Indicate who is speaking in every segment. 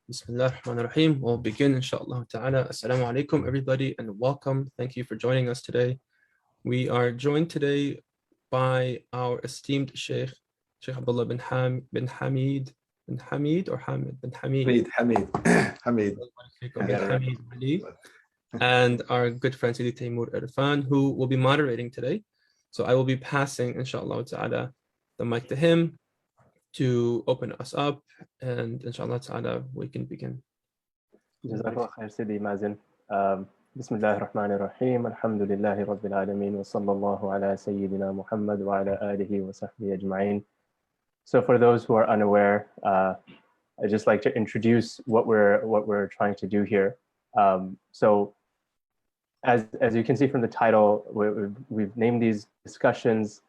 Speaker 1: Bismillah ar-Rahman ar-Rahim. We'll begin, inshallah ta'ala. Assalamu alaikum, everybody, and welcome. Thank you for joining us today. We are joined today by our esteemed Sheikh Abdullah bin Hamid or Hamid bin Hamid.
Speaker 2: Hamid.
Speaker 1: Bin Hamid Ali, and our good friend Sidi Taimur Irfan, who will be moderating today. So I will be passing, inshallah ta'ala, the mic to him to open us up, and inshallah ta'ala we can begin.
Speaker 3: Jazakallah khair, Sidi Mazen. Bismillah ar-Rahman ar-Rahim. Alhamdulillahi Rabbil Alameen. Wa sallallahu ala Sayyidina Muhammad wa ala alihi wa sahbihi ajma'in. So for those who are unaware, I'd just like to introduce what we're trying to do here. So as you can see from the title, we've named these discussions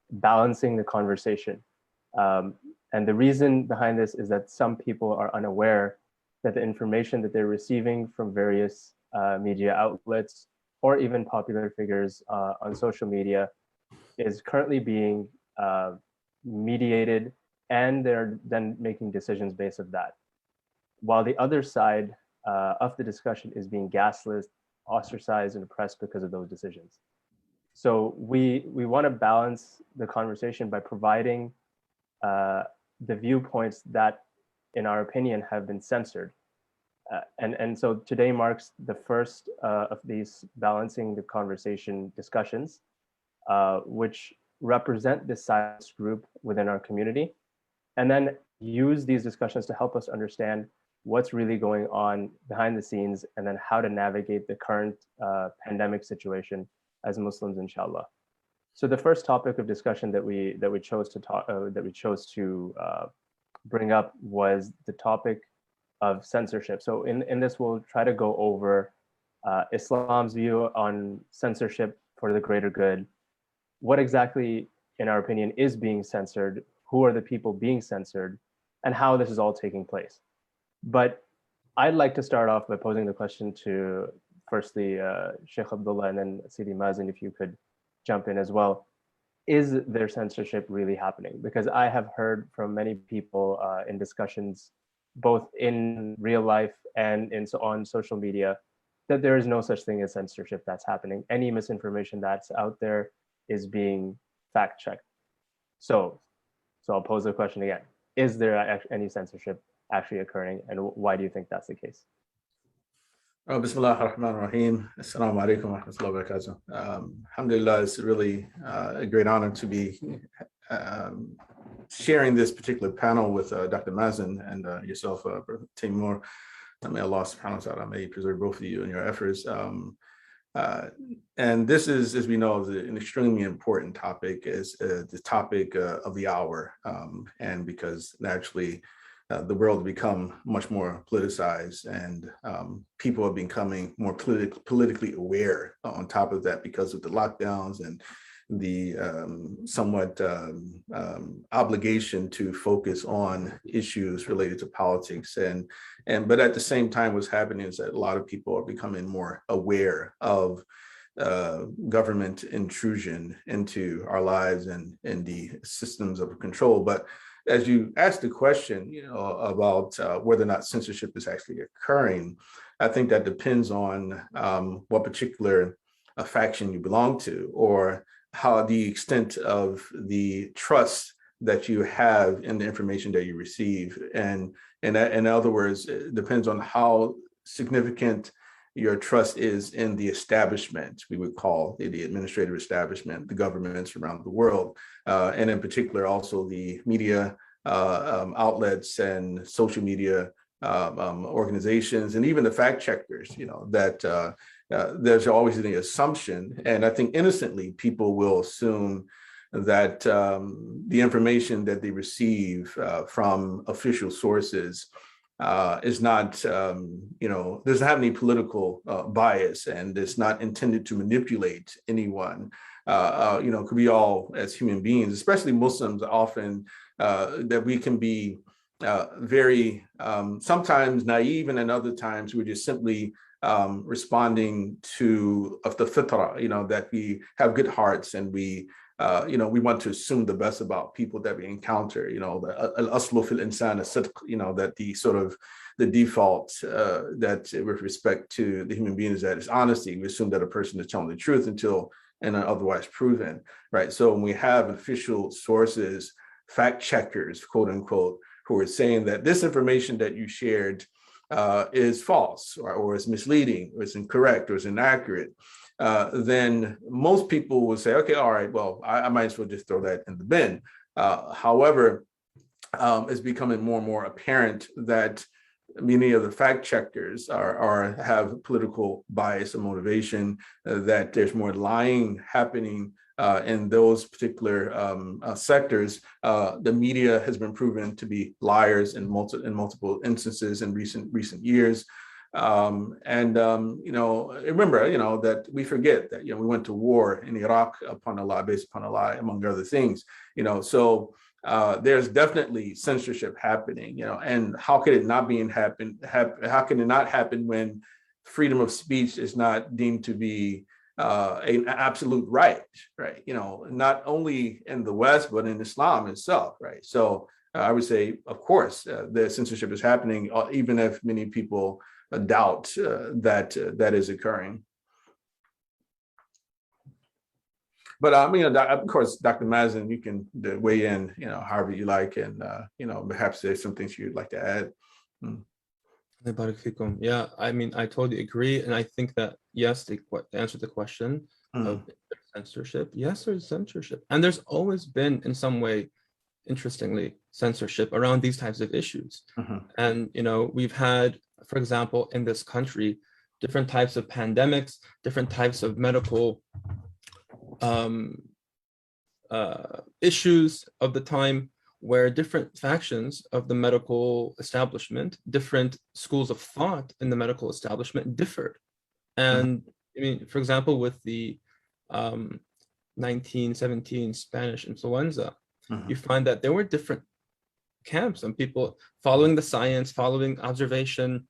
Speaker 3: Balancing the Conversation. And the reason behind this is that some people are unaware that the information that they're receiving from various media outlets or even popular figures on social media is currently being mediated, and they're then making decisions based on that. While the other side of the discussion is being gaslit, ostracized, and oppressed because of those decisions. So we want to balance the conversation by providing the viewpoints that, in our opinion, have been censored. And so today marks the first of these Balancing the Conversation discussions, which represent this silenced group within our community, and then use these discussions to help us understand what's really going on behind the scenes, and then how to navigate the current pandemic situation as Muslims, inshallah. So the first topic of discussion that we chose to bring up was the topic of censorship. So in this, we'll try to go over Islam's view on censorship for the greater good. What exactly, in our opinion, is being censored? Who are the people being censored? And how this is all taking place. But I'd like to start off by posing the question to, firstly, Sheikh Abdullah, and then Sidi Mazen, if you could jump in as well. Is there censorship really happening? Because I have heard from many people in discussions, both in real life and on social media, that there is no such thing as censorship that's happening. Any misinformation that's out there is being fact-checked. So I'll pose the question again. Is there any censorship actually occurring, and why do you think that's the case?
Speaker 2: Bismillah ar-Rahman ar-Rahim. Assalamu alaikum wa rahmatullahi wa barakatuh. Alhamdulillah, it's really a great honor to be sharing this particular panel with Dr. Mazen and yourself, Brother Taimur. May Allah subhanahu wa ta'ala may preserve both of you in your efforts. And this is, as we know, an extremely important topic, is the topic of the hour. And because naturally, the world has become much more politicized, and people are becoming more politically aware on top of that because of the lockdowns and the somewhat obligation to focus on issues related to politics. But at the same time, what's happening is that a lot of people are becoming more aware of government intrusion into our lives and the systems of control. But as you asked the question, about whether or not censorship is actually occurring, I think that depends on what particular faction you belong to, or how the extent of the trust that you have in the information that you receive. And in other words, it depends on how significant your trust is in the establishment, we would call the administrative establishment, the governments around the world, and in particular also the media outlets and social media organizations, and even the fact checkers, that there's always the assumption, and I think innocently people will assume that the information that they receive from official sources is not, doesn't have any political bias, and it's not intended to manipulate anyone. Could be all, as human beings, especially Muslims, often that we can be very sometimes naive, and in other times we're just simply responding to the fitra, that we have good hearts and we we want to assume the best about people that we encounter, the al-aslu fil insan as-sidq, that the sort of the default that with respect to the human being is that it's honesty. We assume that a person is telling the truth until and otherwise proven, right? So when we have official sources, fact checkers, quote unquote, who are saying that this information that you shared is false or is misleading or is incorrect or is inaccurate, then most people will say, okay, all right, well, I might as well just throw that in the bin. However, it's becoming more and more apparent that many of the fact checkers have political bias and motivation, that there's more lying happening in those particular sectors. The media has been proven to be liars in multiple instances in recent years. Remember, that we forget that, we went to war in Iraq upon a lie, based upon a lie, among other things, so there's definitely censorship happening, and how could it not how can it not happen when freedom of speech is not deemed to be an absolute right, not only in the West, but in Islam itself, right? So I would say, of course, the censorship is happening, even if many people doubt that is occurring. But of course, Dr. Mazen, you can weigh in, however you like, and perhaps there's some things you'd like to add.
Speaker 1: Yeah, I totally agree, and I think that yes, to answer the question of censorship, yes, there's censorship, and there's always been, in some way, interestingly, censorship around these types of issues. And we've had, for example, in this country, different types of pandemics, different types of medical issues of the time, where different factions of the medical establishment, different schools of thought in the medical establishment differed. And for example, with the 1917 Spanish influenza, you find that there were different camps and people following the science, following observation,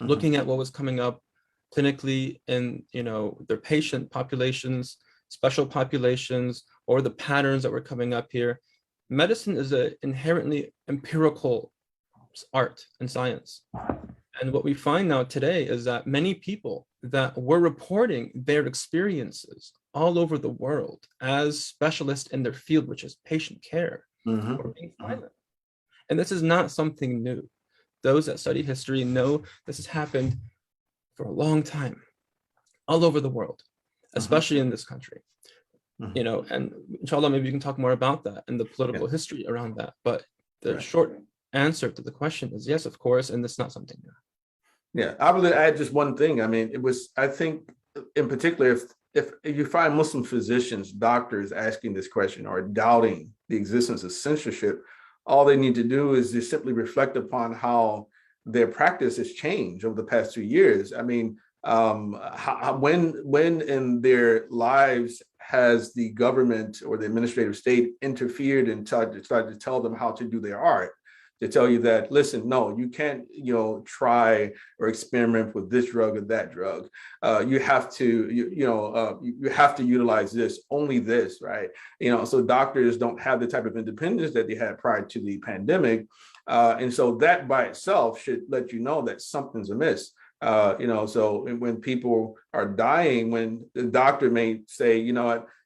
Speaker 1: looking at what was coming up clinically in their patient populations, special populations, or the patterns that were coming up here. Medicine is an inherently empirical art and science. And what we find now today is that many people that were reporting their experiences all over the world as specialists in their field, which is patient care, were being silent. And this is not something new. Those that study history know this has happened for a long time, all over the world, especially in this country. And inshallah, maybe you can talk more about that and the political history around that. But the short answer to the question is yes, of course, and it's not something new.
Speaker 2: Yeah, I would add just one thing. I think in particular, if you find Muslim physicians, doctors asking this question or doubting the existence of censorship, all they need to do is just simply reflect upon how their practice has changed over the past 2 years. When in their lives has the government or the administrative state interfered and started to tell them how to do their art, to tell you that, listen, no, you can't, try or experiment with this drug or that drug. You have to, you have to utilize this, only this, right? So doctors don't have the type of independence that they had prior to the pandemic. And so that by itself should let you know that something's amiss. So when people are dying, when the doctor may say,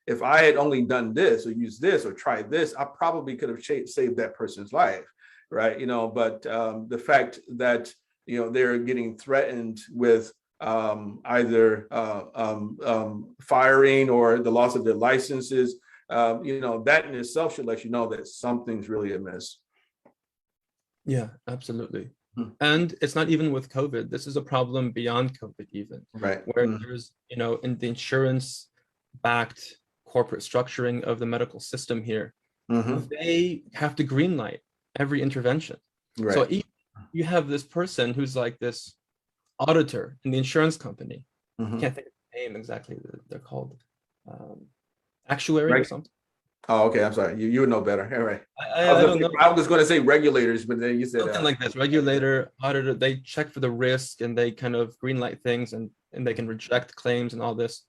Speaker 2: if I had only done this or used this or tried this, I probably could have saved that person's life. Right. But the fact that, they're getting threatened with either firing or the loss of their licenses, that in itself should let you know that something's really amiss. Yeah,
Speaker 1: absolutely. And it's not even with COVID. This is a problem beyond COVID even,
Speaker 2: right?
Speaker 1: Where there's, in the insurance-backed corporate structuring of the medical system here, they have to greenlight every intervention. Right. So you have this person who's like this auditor in the insurance company. I can't think of the name exactly. They're called actuary or something.
Speaker 2: Oh, okay. I'm sorry. You would know better. All right.
Speaker 1: I don't know.
Speaker 2: I was going to say regulators, but then you said
Speaker 1: something like this. Regulator, auditor. They check for the risk and they kind of greenlight things and they can reject claims and all this.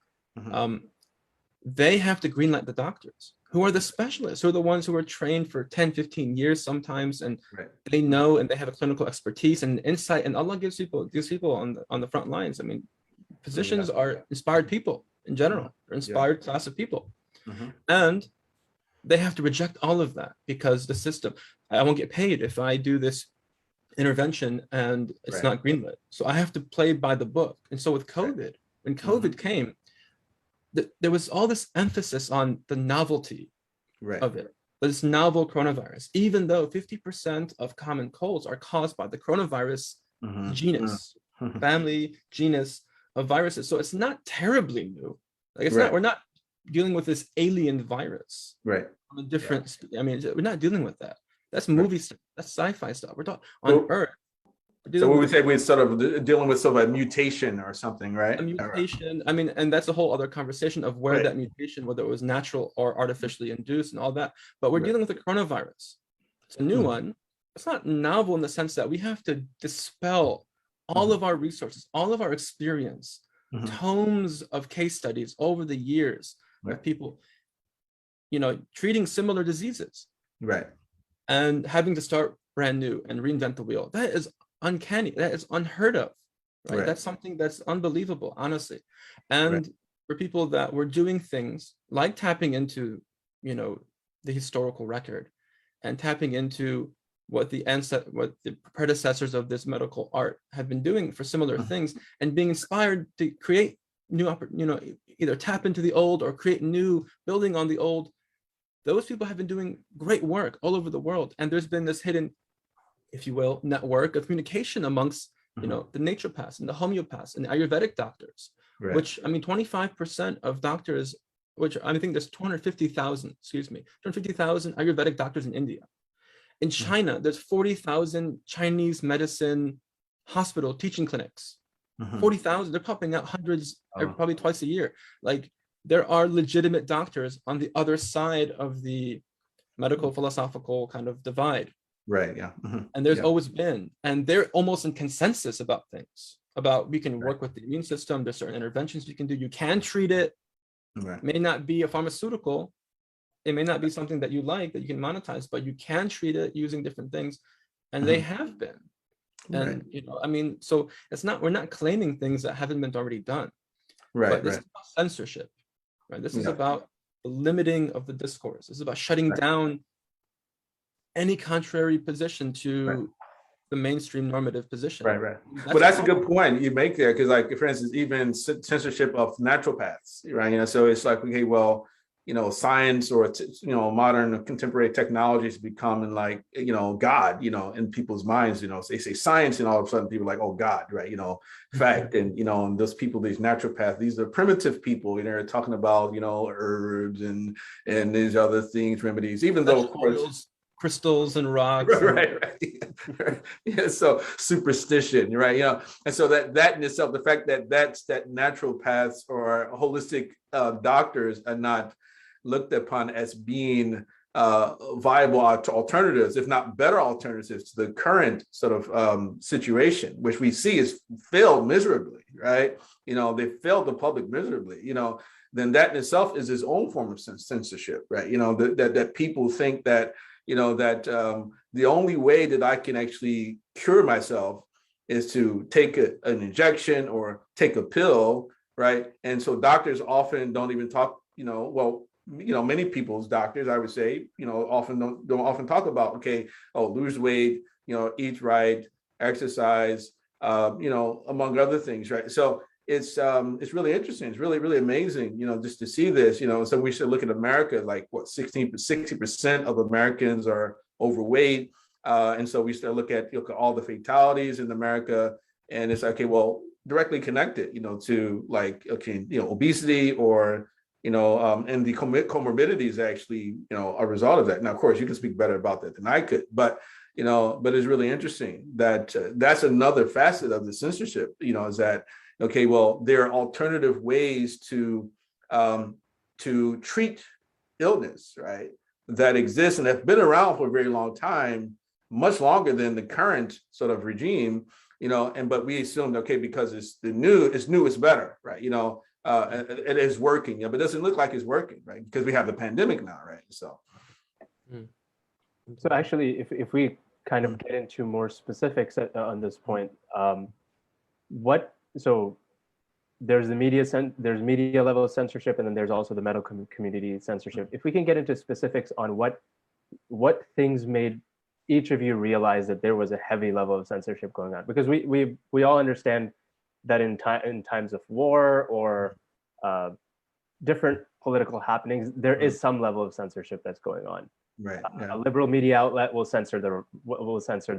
Speaker 1: They have to greenlight the doctors. who are the specialists, who are the ones who are trained for 10, 15 years sometimes, and
Speaker 2: Right.
Speaker 1: they know and they have a clinical expertise and insight, and Allah gives people on the front lines. I mean, physicians are inspired people in general, they're inspired class of people. And they have to reject all of that because the system, I won't get paid if I do this intervention and it's not greenlit. So I have to play by the book. And so with COVID, when COVID came, there was all this emphasis on the novelty of it, this novel coronavirus, even though 50% of common colds are caused by the coronavirus genus, family genus of viruses. So it's not terribly new. Like it's not, we're not dealing with this alien virus. On a different, I mean, we're not dealing with that. That's movie stuff, that's sci-fi stuff. We're talking on Earth.
Speaker 2: So we would say we're sort of dealing with sort of a mutation or something, right?
Speaker 1: A mutation. I mean, and that's a whole other conversation of where that mutation, whether it was natural or artificially induced and all that. But we're dealing with a coronavirus. It's a new one. It's not novel in the sense that we have to dispel all of our resources, all of our experience, tomes of case studies over the years of people, you know, treating similar diseases. And having to start brand new and reinvent the wheel. That is uncanny. That is unheard of. That's something that's unbelievable, honestly. And for people that were doing things like tapping into, you know, the historical record and tapping into what the predecessors of this medical art have been doing for similar things, and being inspired to create new, you know, either tap into the old or create new, building on the old. Those people have been doing great work all over the world. And there's been this hidden, if you will, network of communication amongst, you know, the naturopaths and the homeopaths and the Ayurvedic doctors, which, I mean, 25% of doctors, which I think there's 250,000 Ayurvedic doctors in India. In China, there's 40,000 Chinese medicine hospital teaching clinics. 40,000, they're popping out hundreds, probably twice a year. Like, there are legitimate doctors on the other side of the medical philosophical kind of divide. And there's always been, and they're almost in consensus about things, about we can work with the immune system, there's certain interventions you can do, you can treat it. It may not be a pharmaceutical, it may not be something that you like, that you can monetize, but you can treat it using different things. And they have been. And, you know, I mean, so it's not, we're not claiming things that haven't been already done. But this is about censorship. This is about the limiting of the discourse. This is about shutting down any contrary position to the mainstream normative position.
Speaker 2: But that's a good point you make there, because, like, for instance, even censorship of naturopaths, right? You know, so it's like, okay, well, you know, science or, you know, modern contemporary technologies becoming like, you know, God, you know, in people's minds, you know, so they say science and all of a sudden people are like, oh God, right, you know, fact. And, you know, and those people, these naturopaths, these are primitive people, you know, they're talking about, you know, herbs and these other things, remedies, even though, of course,
Speaker 1: crystals and rocks.
Speaker 2: Yeah, so superstition, right? You know, and so that in itself, the fact that naturopaths or holistic doctors are not looked upon as being viable alternatives, if not better alternatives to the current sort of situation, which we see is failed miserably, right? You know, they failed the public miserably, you know, then that in itself is its own form of censorship, right? You know, that people think that, you know, that the only way that I can actually cure myself is to take an injection or take a pill, right? And so doctors often don't even talk, you know, well, you know, many people's doctors, I would say, you know, often don't often talk about, okay, oh, lose weight, you know, eat right, exercise, you know, among other things, right? So it's really interesting. It's really, really amazing, you know, just to see this, you know. So we should look at America, like what 60% of Americans are overweight. And so we start look at all the fatalities in America, and it's okay, well, directly connected, you know, to like, okay, you know, obesity or, you know, and the comorbidities actually, you know, are a result of that. Now, of course, you can speak better about that than I could, but, you know, but it's really interesting that that's another facet of the censorship, you know, is that, okay, well, there are alternative ways to treat illness, right, that exist and have been around for a very long time, much longer than the current sort of regime, you know, but we assumed, okay, because it's new, it's better, right? You know, it is working, but it doesn't look like it's working, right? Because we have the pandemic now, right? So
Speaker 3: actually, if we kind of get into more specifics on this point, there's the there's media level of censorship, and then there's also the medical community censorship. If we can get into specifics on what things made each of you realize that there was a heavy level of censorship going on, because we all understand that in times of war or different political happenings, there is some level of censorship that's going on.
Speaker 2: Right.
Speaker 3: A liberal media outlet will censor the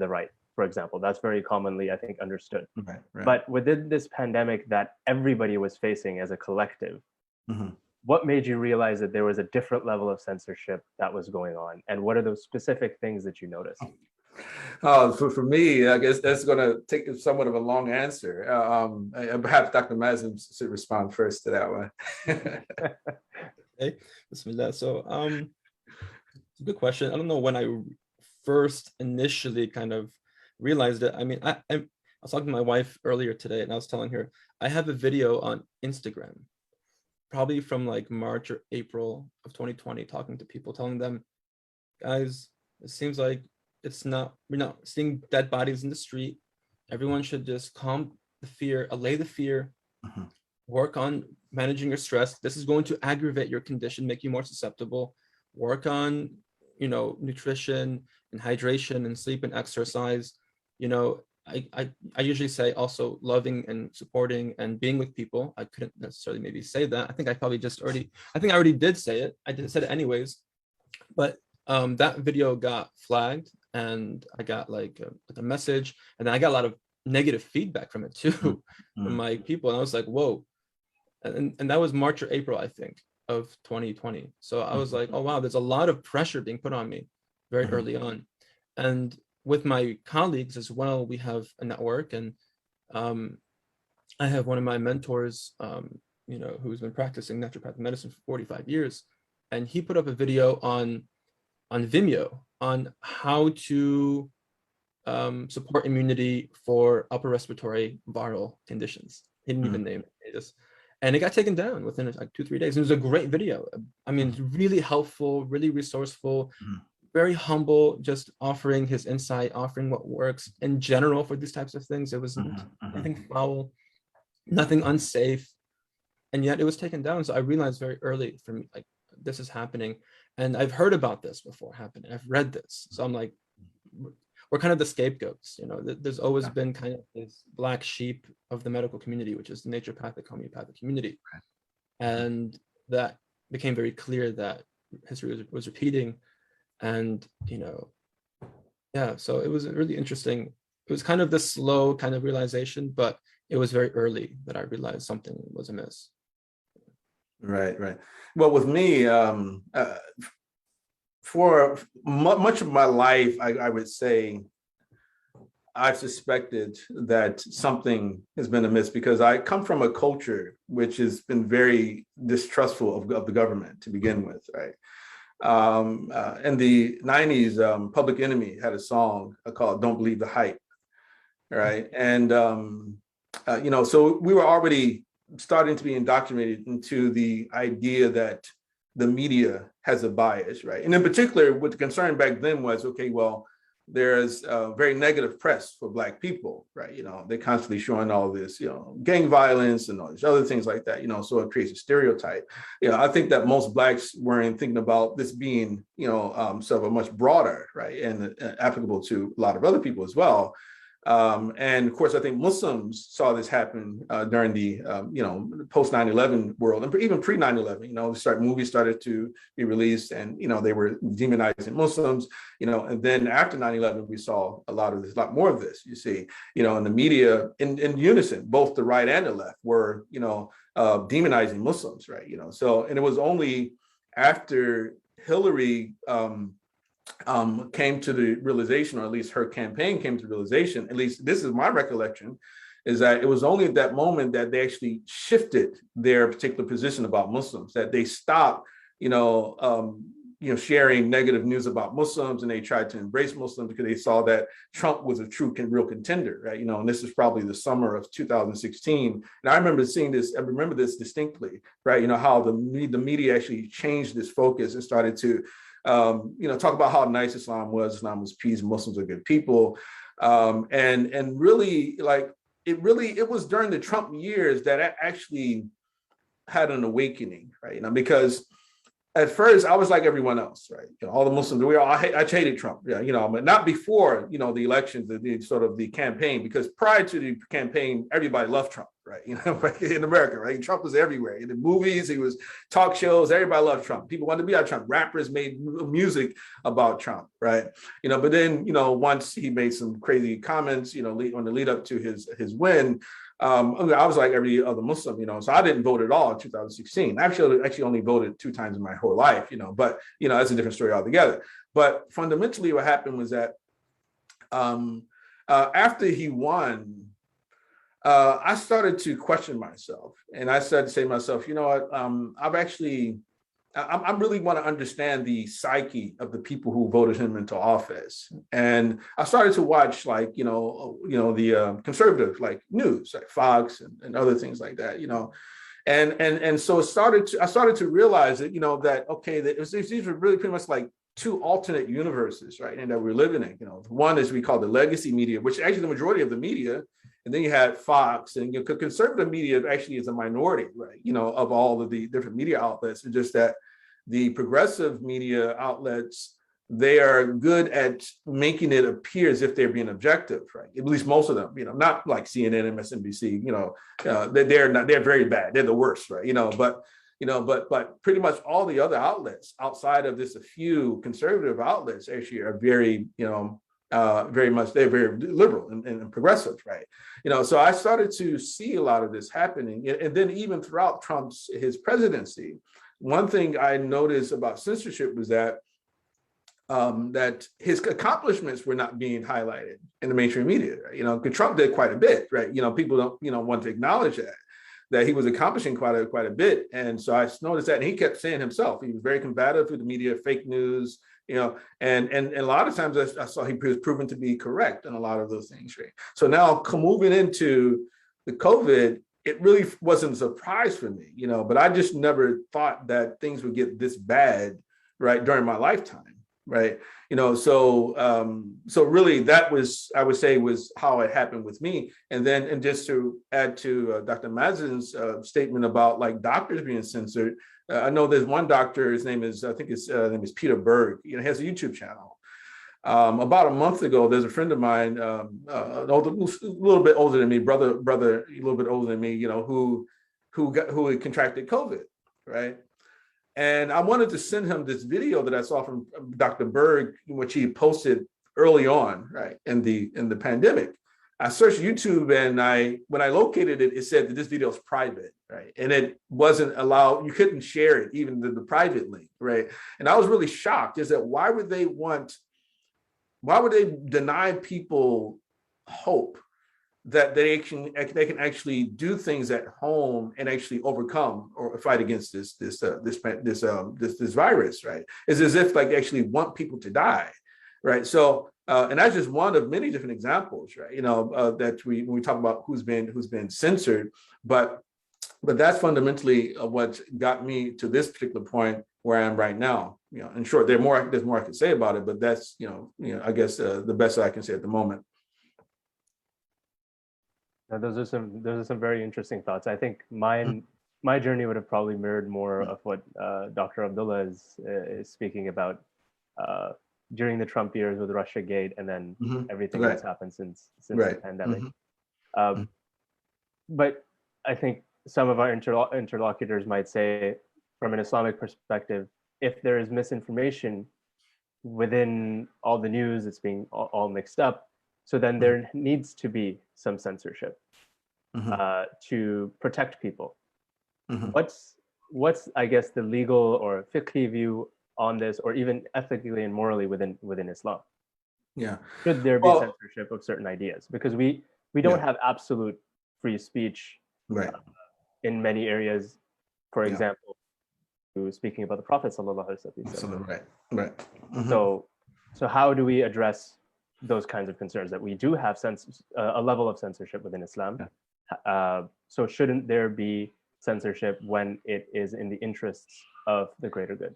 Speaker 3: right, for example. That's very commonly, I think, understood.
Speaker 2: Right.
Speaker 3: But within this pandemic that everybody was facing as a collective, what made you realize that there was a different level of censorship that was going on? And what are those specific things that you noticed?
Speaker 2: For me, I guess that's going to take somewhat of a long answer. Perhaps Dr. Mazen should respond first to that one.
Speaker 1: Okay, Bismillah. So, it's a good question. I don't know when I first initially kind of realized it. I mean, I was talking to my wife earlier today, and I was telling her I have a video on Instagram, probably from like March or April of 2020, talking to people, telling them, guys, it seems like we're not seeing dead bodies in the street. Everyone should just calm the fear, allay the fear, work on managing your stress. This is going to aggravate your condition, make you more susceptible. Work on, nutrition and hydration and sleep and exercise. I usually say also loving and supporting and being with people. I couldn't necessarily maybe say that. I think I already did say it. Said it anyways, but that video got flagged, and I got like a message, and then I got a lot of negative feedback from it too, from my people, and I was like, whoa, and that was March or April, I think, of 2020. So I was like, oh wow, there's a lot of pressure being put on me very early on. And with my colleagues as well, we have a network, and I have one of my mentors, who's been practicing naturopathic medicine for 45 years, and he put up a video on Vimeo on how to support immunity for upper respiratory viral conditions. He didn't even name it. And it got taken down within like 2-3 days. It was a great video. I mean, it's really helpful, really resourceful, very humble, just offering his insight, offering what works in general for these types of things. It wasn't nothing foul, nothing unsafe. And yet it was taken down. So I realized very early for me, like, this is happening. And I've heard about this before happening. I've read this. So I'm like, we're kind of the scapegoats. There's always been kind of this black sheep of the medical community, which is the naturopathic homeopathic community. And that became very clear that history was repeating. And, so it was really interesting. It was kind of this slow kind of realization, but it was very early that I realized something was amiss.
Speaker 2: Right. Well, with me, for much of my life, I would say I've suspected that something has been amiss, because I come from a culture which has been very distrustful of the government to begin with, right? In the 90s, Public Enemy had a song called "Don't Believe the Hype," right? And so we were already starting to be indoctrinated into the idea that the media has a bias, right? And in particular, what the concern back then was, okay, well, there's very negative press for Black people, right? They're constantly showing all this, gang violence and all these other things like that, so it creates a stereotype. I think that most Blacks weren't thinking about this being, sort of a much broader, right, and applicable to a lot of other people as well. And of course, I think Muslims saw this happen during the, post 9/11 world, and even pre 9/11. Movies started to be released, and they were demonizing Muslims. And then after 9/11, we saw a lot more of this. You see, in the media, in unison, both the right and the left were, demonizing Muslims, right? So, and it was only after Hillary came to the realization, or at least her campaign came to the realization, at least this is my recollection, is that it was only at that moment that they actually shifted their particular position about Muslims, that they stopped, sharing negative news about Muslims, and they tried to embrace Muslims because they saw that Trump was a true real contender, right? And this is probably the summer of 2016. And I remember seeing this, I remember this distinctly, right? How the media actually changed this focus and started to, talk about how nice Islam was peace, Muslims are good people. And really, like, it was during the Trump years that I actually had an awakening, right? Because at first I was like everyone else, right? All the Muslims, I hated Trump, but not before, the elections, the sort of the campaign, because prior to the campaign, everybody loved Trump, right? In America, right? Trump was everywhere. In the movies, he was talk shows, everybody loved Trump. People wanted to be like Trump. Rappers made music about Trump, right? But then, once he made some crazy comments, on the lead up to his win, I was like every other Muslim, so I didn't vote at all in 2016. I actually only voted 2 times in my whole life, but that's a different story altogether. But fundamentally, what happened was that after he won, I started to question myself, and I started to say to myself, you know what, I really want to understand the psyche of the people who voted him into office. And I started to watch, like, the conservative, like, news, like Fox and other things like that, and so I started to realize that, that, okay, that these were really pretty much like 2 alternate universes, right? And that we're living in, one is we call the legacy media, which actually the majority of the media. And then you had Fox, and conservative media actually is a minority, right? Of all of the different media outlets. It's just that the progressive media outlets, they are good at making it appear as if they're being objective, right? At least most of them, not like CNN, MSNBC, they're very bad. They're the worst, right? But pretty much all the other outlets outside of this, a few conservative outlets actually are very, very much, they're very liberal and progressive, right? So I started to see a lot of this happening. And then even throughout his presidency, one thing I noticed about censorship was that that his accomplishments were not being highlighted in the mainstream media, right? Because Trump did quite a bit, right? People don't, want to acknowledge that he was accomplishing quite a bit. And so I noticed that, and he kept saying himself, he was very combative with the media, fake news, and a lot of times I saw he was proven to be correct in a lot of those things, right? So now moving into the COVID, it really wasn't a surprise for me, but I just never thought that things would get this bad, right, during my lifetime, right? So really that was, I would say, was how it happened with me. And just to add to Dr. Mazen's statement about, like, doctors being censored, I know there's one doctor, his name is Peter Berg, he has a YouTube channel. About a month ago, there's a friend of mine, a little bit older than me, brother, a little bit older than me, who had contracted COVID, right? And I wanted to send him this video that I saw from Dr. Berg, which he posted early on, right, in the pandemic. I searched YouTube, and when I located it, it said that this video is private, right? And it wasn't allowed, you couldn't share it, even the private link, right? And I was really shocked, is that why would they deny people hope that they can actually do things at home and actually overcome or fight against this virus, right? It's as if, like, they actually want people to die, right? So and that's just one of many different examples, right? That when we talk about who's been censored, but that's fundamentally what got me to this particular point where I am right now. In short, there's more I can say about it, but that's I guess the best that I can say at the moment.
Speaker 3: Now, those are some very interesting thoughts. I think my journey would have probably mirrored more of what Dr. Abdullah is speaking about during the Trump years with Russiagate, and then everything that's happened since the pandemic. But I think some of our interlocutors might say, from an Islamic perspective, if there is misinformation within all the news, it's being all mixed up. So then there needs to be some censorship to protect people. What's I guess the legal or fiqhi view on this, or even ethically and morally within Islam?
Speaker 2: Yeah.
Speaker 3: Should there be censorship of certain ideas? Because we don't have absolute free speech,
Speaker 2: right,
Speaker 3: in many areas. For example, speaking about the Prophet sallallahu alaihi wasallam.
Speaker 2: Right. Mm-hmm.
Speaker 3: So how do we address those kinds of concerns that we do have a level of censorship within Islam? So shouldn't there be censorship when it is in the interests of the greater good?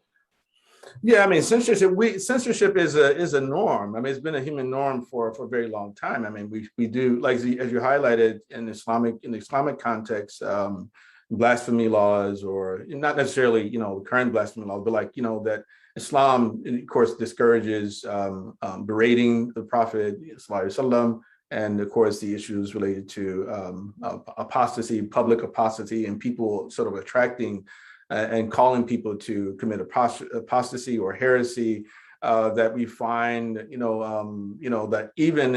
Speaker 2: Yeah, I mean, censorship is a norm. I mean, it's been a human norm for a very long time. I mean, we do, like as you highlighted in the Islamic context, blasphemy laws, or not necessarily, current blasphemy laws, but like, that Islam, of course, discourages berating the Prophet sallallahu alaihi wasallam, and of course the issues related to apostasy, public apostasy, and people sort of attracting and calling people to commit apostasy or heresy, that we find, that even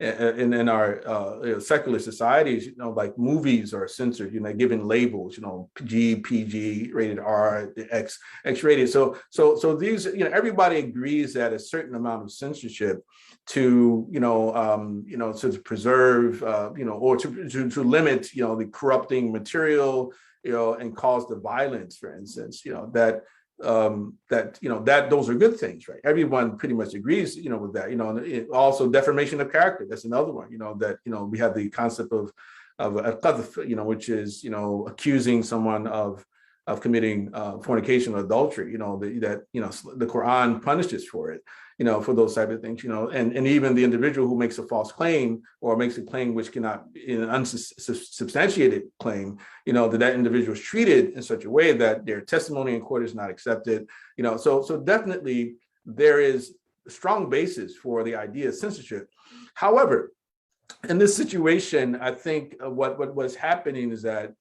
Speaker 2: in our secular societies, like movies are censored, given labels, G, PG, rated R, X rated. So these, everybody agrees that a certain amount of censorship to to preserve, or to limit, the corrupting material, and cause the violence, for instance, that those are good things, right? Everyone pretty much agrees, with that, and also defamation of character. That's another one, that, we have the concept of al-qadhf, which is, accusing someone of committing fornication or adultery, that the Quran punishes for it, for those type of things, and even the individual who makes a false claim or makes a claim which cannot, in an unsubstantiated claim, that individual is treated in such a way that their testimony in court is not accepted, so definitely there is a strong basis for the idea of censorship. However, in this situation, I think what was happening is that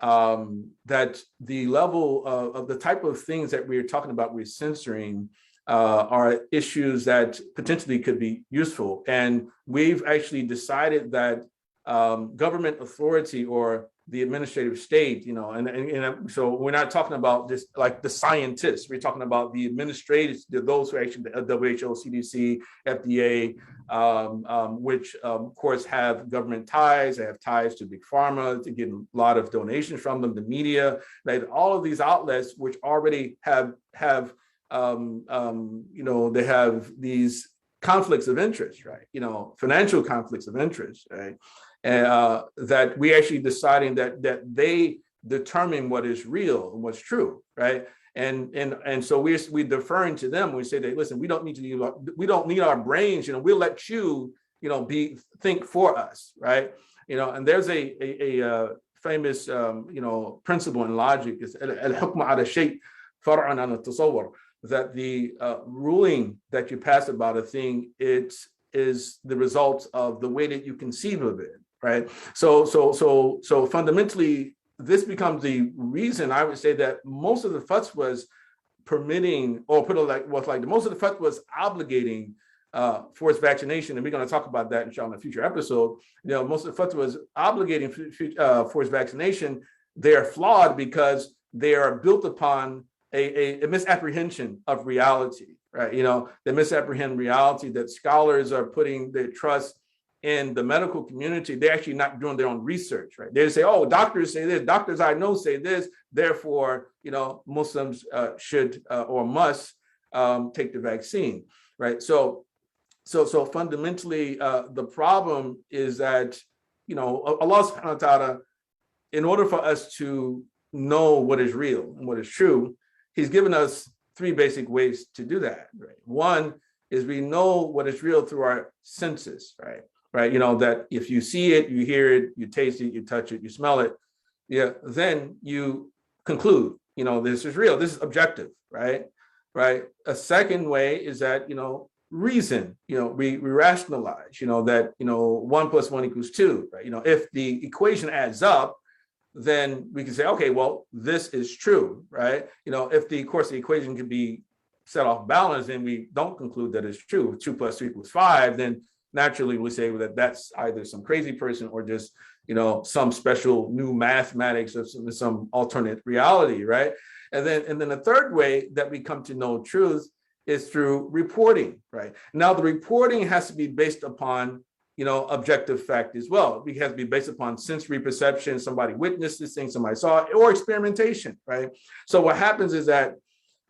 Speaker 2: that the level of the type of things that we're talking about with censoring are issues that potentially could be useful. And we've actually decided that government authority or the administrative state, and so we're not talking about just like the scientists, we're talking about the administrators, those who actually, the WHO, CDC, FDA, which of course have government ties, they have ties to big pharma, to get a lot of donations from them, the media, like all of these outlets, which already have they have these conflicts of interest, right? Financial conflicts of interest, right? That we actually deciding that they determine what is real and what's true, right? And so we're deferring to them. We say that, listen, we don't need our brains. We'll let you, think for us, right? And there's a famous principle in logic is al-hukm ala shay far'an an at-tasawwur, that the ruling that you pass about a thing, it is the result of the way that you conceive of it, right? So fundamentally, this becomes the reason I would say that most of the fatwas permitting, or put it like most of the fatwas obligating forced vaccination, and we're going to talk about that inshallah in a future episode. Most of the fatwas obligating forced vaccination, they're flawed because they are built upon a misapprehension of reality, right? They misapprehend reality, that scholars are putting their trust in the medical community. They're actually not doing their own research, right? They say, oh, doctors say this, doctors I know say this, therefore, Muslims should or must take the vaccine, right? So fundamentally, the problem is that, Allah subhanahu wa ta'ala, in order for us to know what is real and what is true, He's given us three basic ways to do that, right? One is we know what is real through our senses, right? That if you see it, you hear it, you taste it, you touch it, you smell it, then you conclude, this is real, this is objective, right? A second way is that, reason, we rationalize, that, 1 + 1 = 2, right? If the equation adds up, then we can say, okay, well, this is true, right? If the equation can be set off balance and we don't conclude that it's true, 2 + 3 = 5, then naturally we say that that's either some crazy person or just, some special new mathematics or some alternate reality, right? And then the third way that we come to know truth is through reporting, right? Now the reporting has to be based upon, objective fact as well. It has to be based upon sensory perception. Somebody witnessed this thing, somebody saw it, or experimentation, right? So what happens is that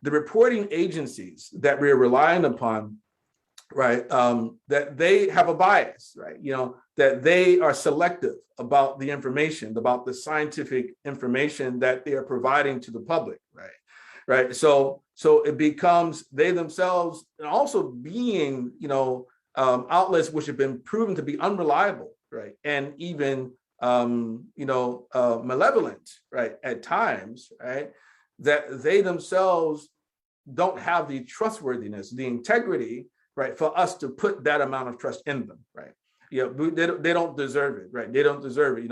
Speaker 2: the reporting agencies that we're relying upon, right, that they have a bias, right? That they are selective about the information, about the scientific information that they are providing to the public, right? Right. So it becomes they themselves, and also being, outlets which have been proven to be unreliable, right, and even malevolent, right, at times, right, that they themselves don't have the trustworthiness, the integrity, right, for us to put that amount of trust in them, right? They don't deserve it, right? They don't deserve it,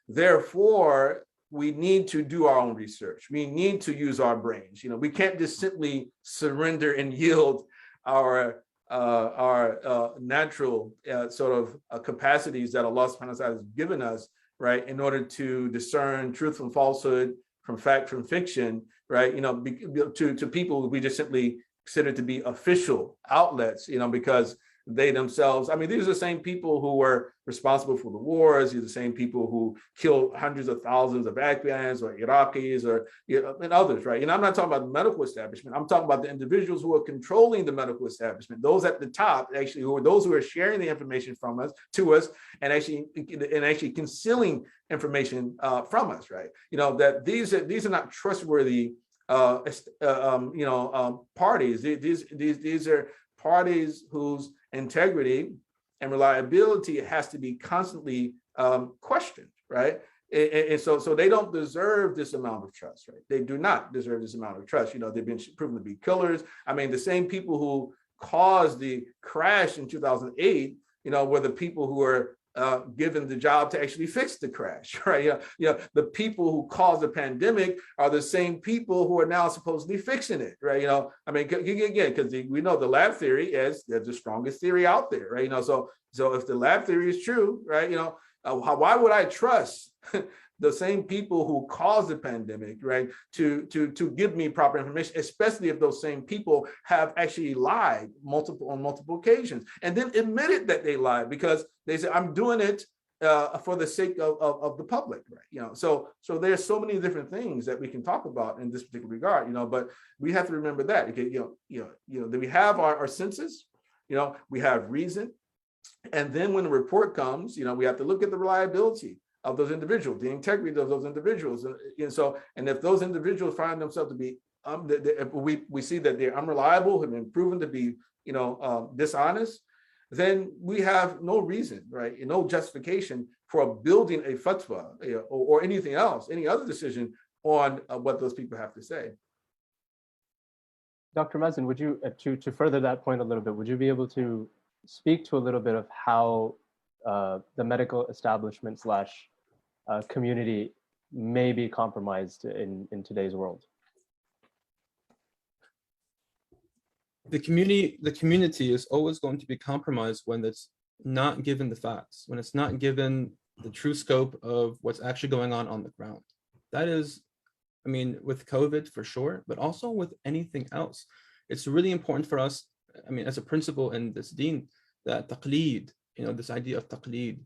Speaker 2: Therefore, we need to do our own research. We need to use our brains. We can't just simply surrender and yield our natural sort of capacities that Allah subhanahu wa ta'ala has given us, right, in order to discern truth from falsehood, from fact from fiction, right, to people we just simply consider to be official outlets, because they themselves, these are the same people who were responsible for the wars. These are the same people who killed hundreds of thousands of Afghans or Iraqis or and others, right? I'm not talking about the medical establishment. I'm talking about the individuals who are controlling the medical establishment, those at the top, actually, who are those who are sharing the information to us, and actually concealing information from us, right? That these are not trustworthy parties. These are parties whose integrity and reliability has to be constantly questioned, right? And so they don't deserve this amount of trust, right? They do not deserve this amount of trust. They've been proven to be killers. The same people who caused the crash in 2008, were the people who were given the job to actually fix the crash, right? The people who caused the pandemic are the same people who are now supposedly fixing it, right? Again, because we know the lab theory is the strongest theory out there, right? So if the lab theory is true, right? Why would I trust the same people who caused the pandemic, right, to give me proper information, especially if those same people have actually lied on multiple occasions, and then admitted that they lied because they said, I'm doing it for the sake of the public, right? So there's so many different things that we can talk about in this particular regard, but we have to remember that, okay, that we have our senses, we have reason, and then when the report comes, we have to look at the reliability of those individuals, the integrity of those individuals, and if those individuals find themselves to be, we see that they're unreliable, have been proven to be, dishonest, then we have no reason, right, no justification for building a fatwa or anything else, any other decision on what those people have to say.
Speaker 3: Dr. Mazen, would you, to further that point a little bit, would you be able to speak to a little bit of how the medical establishment / community may be compromised in today's world?
Speaker 1: The community is always going to be compromised when it's not given the facts, when it's not given the true scope of what's actually going on the ground. That is, with COVID for sure, but also with anything else. It's really important for us, as a principle in this deen, that taqleed, this idea of taqleed,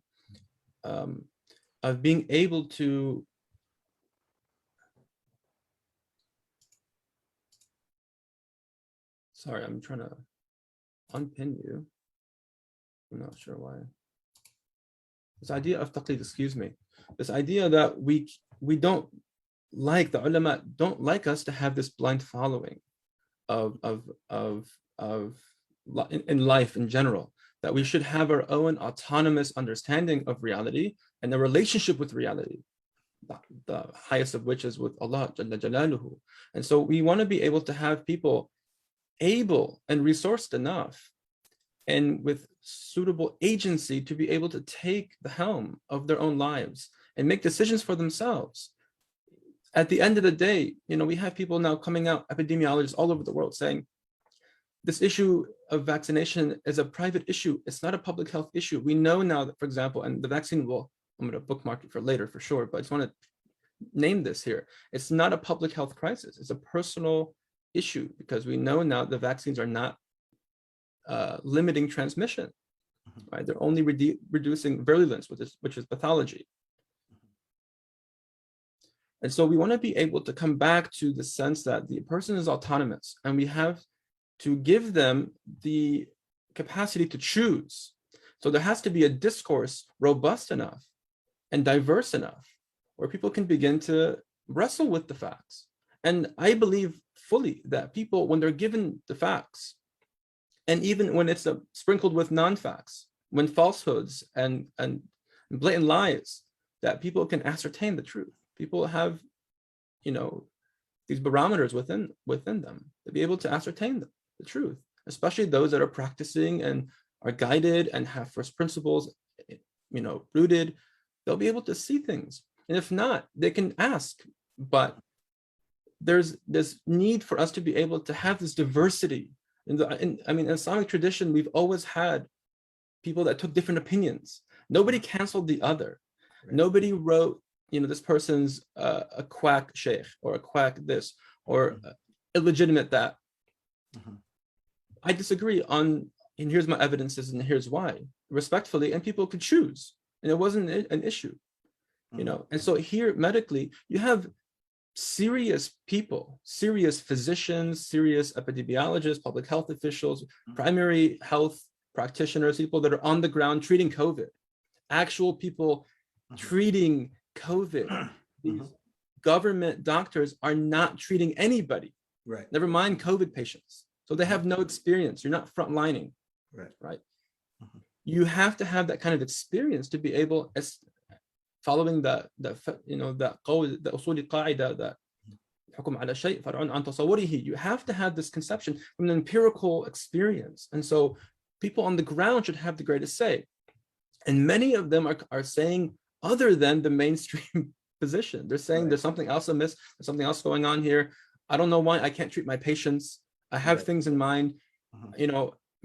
Speaker 1: of being able to sorry, I'm trying to unpin you. I'm not sure why. This idea of taqleed, excuse me, this idea that we don't like, the ulama don't like us to have this blind following in life in general, that we should have our own autonomous understanding of reality and the relationship with reality, the highest of which is with Allah Jalla Jalaluhu. And so we want to be able to have people able and resourced enough and with suitable agency to be able to take the helm of their own lives and make decisions for themselves. At the end of the day, we have people now coming out, epidemiologists all over the world, saying this issue of vaccination is a private issue. It's not a public health issue. We know now that, for example, and the vaccine I'm going to bookmark it for later for sure, but I just want to name this here. It's not a public health crisis. It's a personal issue because we know now the vaccines are not limiting transmission. right? They're only reducing virulence, which is pathology. And so we want to be able to come back to the sense that the person is autonomous, and we have to give them the capacity to choose. So there has to be a discourse robust enough and diverse enough where people can begin to wrestle with the facts. And I believe fully that people, when they're given the facts, and even when it's sprinkled with non-facts, when falsehoods and blatant lies, that people can ascertain the truth. People have, these barometers within them to be able to ascertain the truth, especially those that are practicing and are guided and have first principles, rooted. They'll be able to see things. And if not, they can ask. But there's this need for us to be able to have this diversity. In Islamic tradition, we've always had people that took different opinions. Nobody canceled the other. Right. Nobody wrote, this person's a quack sheikh, or a quack this, or illegitimate that. I disagree and here's my evidences, and here's why, respectfully, and people could choose, and it wasn't an issue, And so here, medically, you have serious people, serious physicians, serious epidemiologists, public health officials, primary health practitioners, people that are on the ground treating COVID, actual people treating COVID. These government doctors are not treating anybody,
Speaker 2: right? Never
Speaker 1: mind COVID patients. So they have no experience. You're not frontlining, right? You have to have that kind of experience to be able, following the أصول القاعدة that حكم على شيء فرع عن تصوره. You have to have this conception from an empirical experience, and so people on the ground should have the greatest say. And many of them are saying other than the mainstream position. They're saying there's something else amiss, there's something else going on here. I don't know why I can't treat my patients. I have things in mind.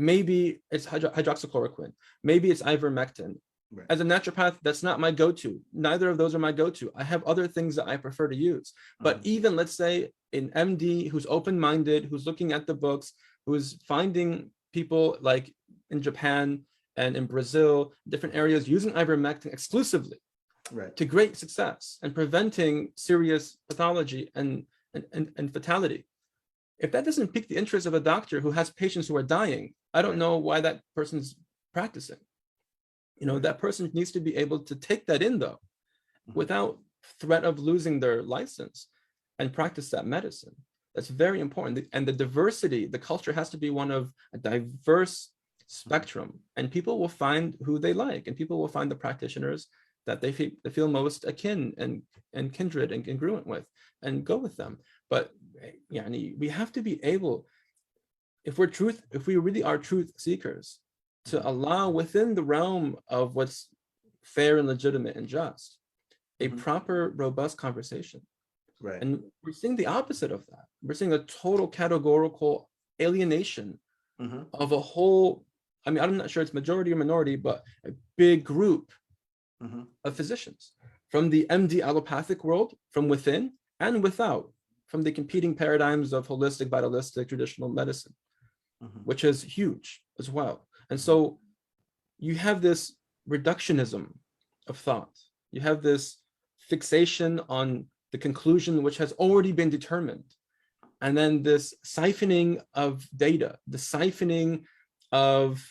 Speaker 1: Maybe it's hydroxychloroquine. Maybe it's ivermectin. Right. As a naturopath, that's not my go-to. Neither of those are my go-to. I have other things that I prefer to use. But even, let's say, an MD who's open-minded, who's looking at the books, who's finding people like in Japan and in Brazil, different areas, using ivermectin exclusively to great success and preventing serious pathology and fatality. If that doesn't pique the interest of a doctor who has patients who are dying, I don't know why that person's practicing. That person needs to be able to take that in, though, without threat of losing their license, and practice that medicine. That's very important. And the diversity, the culture has to be one of a diverse spectrum, and people will find who they like, and people will find the practitioners that they feel most akin and kindred and congruent with, and go with them. But we have to be able, if we really are truth seekers, to allow within the realm of what's fair and legitimate and just, a proper, robust conversation. Right. And we're seeing the opposite of that. We're seeing a total categorical alienation of a whole, I'm not sure it's majority or minority, but a big group of physicians from the MD allopathic world, from within and without, from the competing paradigms of holistic, vitalistic, traditional medicine, which is huge as well. And so you have this reductionism of thought. You have this fixation on the conclusion which has already been determined. And then this siphoning of data, the siphoning of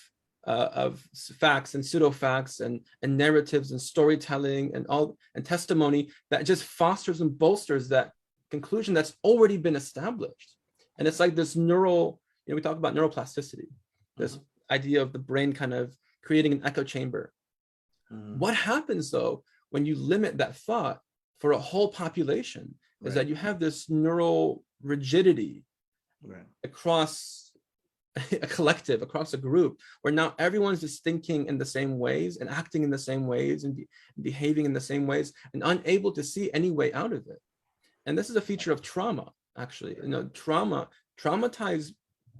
Speaker 1: facts and pseudo-facts and narratives and storytelling and testimony that just fosters and bolsters that conclusion that's already been established. And it's like this neural, we talk about neuroplasticity, this idea of the brain kind of creating an echo chamber. What happens, though, when you limit that thought for a whole population is that you have this neural rigidity across a collective, across a group, where now everyone's just thinking in the same ways and acting in the same ways and behaving in the same ways, and unable to see any way out of it. And this is a feature of trauma, actually. Traumatized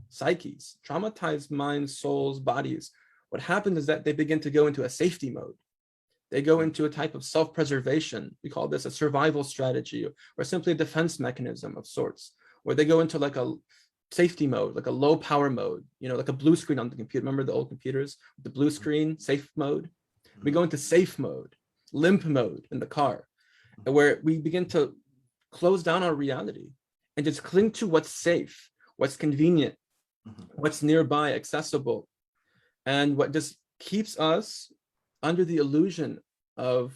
Speaker 1: psyches, traumatized minds, souls, bodies. What happens is that they begin to go into a safety mode. They go into a type of self-preservation. We call this a survival strategy, or simply a defense mechanism of sorts, where they go into like a safety mode, like a low power mode, like a blue screen on the computer. Remember the old computers, the blue screen, safe mode? We go into safe mode, limp mode in the car, where we begin to close down our reality and just cling to what's safe, what's convenient, what's nearby, accessible, and what just keeps us under the illusion of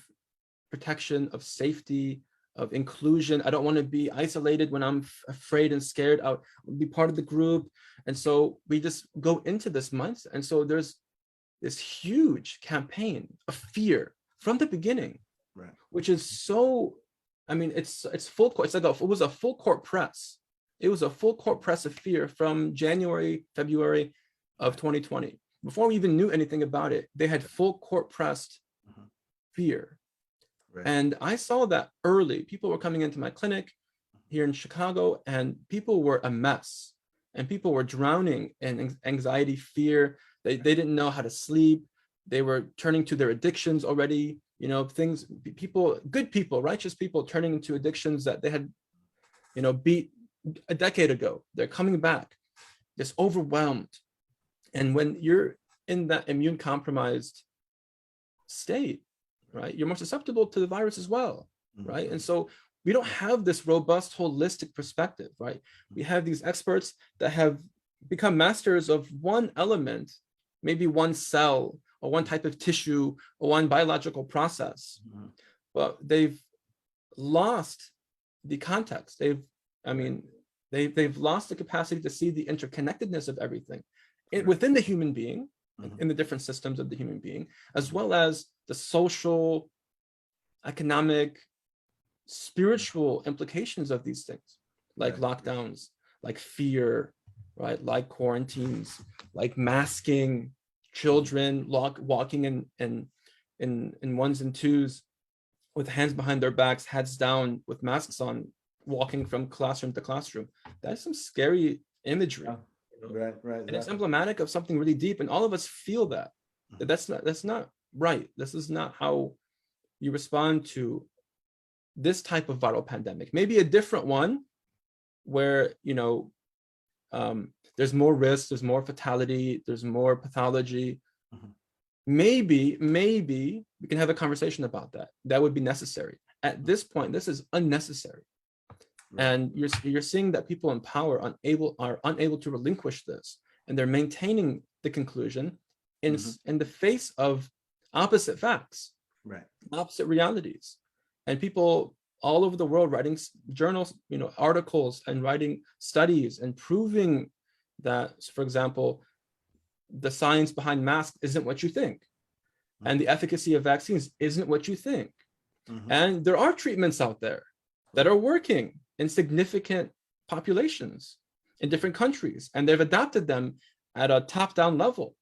Speaker 1: protection, of safety, of inclusion. I don't want to be isolated when I'm afraid and scared. I'll be part of the group. And so we just go into this mindset. And so there's this huge campaign of fear from the beginning,
Speaker 2: right,
Speaker 1: which is so, I mean, it's full court. It's like it was a full court press. It was a full court press of fear from January, February of 2020. Before we even knew anything about it, they had full court pressed fear. Right. And I saw that early. People were coming into my clinic here in Chicago, and people were a mess. And people were drowning in anxiety, fear. They didn't know how to sleep. They were turning to their addictions already. Good people, righteous people turning into addictions that they had, beat a decade ago. They're coming back, just overwhelmed. And when you're in that immune compromised state, right, you're more susceptible to the virus as well, right? And so we don't have this robust, holistic perspective, right? We have these experts that have become masters of one element, maybe one cell or one type of tissue or one biological process, but they've lost the context. They've lost the capacity to see the interconnectedness of everything within the human being, in the different systems of the human being, as well as the social, economic, spiritual implications of these things, like lockdowns, like fear, right? Like quarantines, like masking, children walking in ones and twos with hands behind their backs, heads down, with masks on, walking from classroom to classroom. That's some scary imagery.
Speaker 2: Right.
Speaker 1: And it's emblematic of something really deep, and all of us feel that. That's not right. This is not how you respond to this type of viral pandemic. Maybe a different one where there's more risk, there's more fatality, there's more pathology. Maybe we can have a conversation about that. That would be necessary. At this point, this is unnecessary. And you're seeing that people in power are unable to relinquish this, and they're maintaining the conclusion in the face of opposite facts, opposite realities, and people all over the world writing journals, articles, and writing studies and proving that, for example, the science behind masks isn't what you think, and the efficacy of vaccines isn't what you think, and there are treatments out there that are working in significant populations in different countries, and they've adapted them at a top-down level.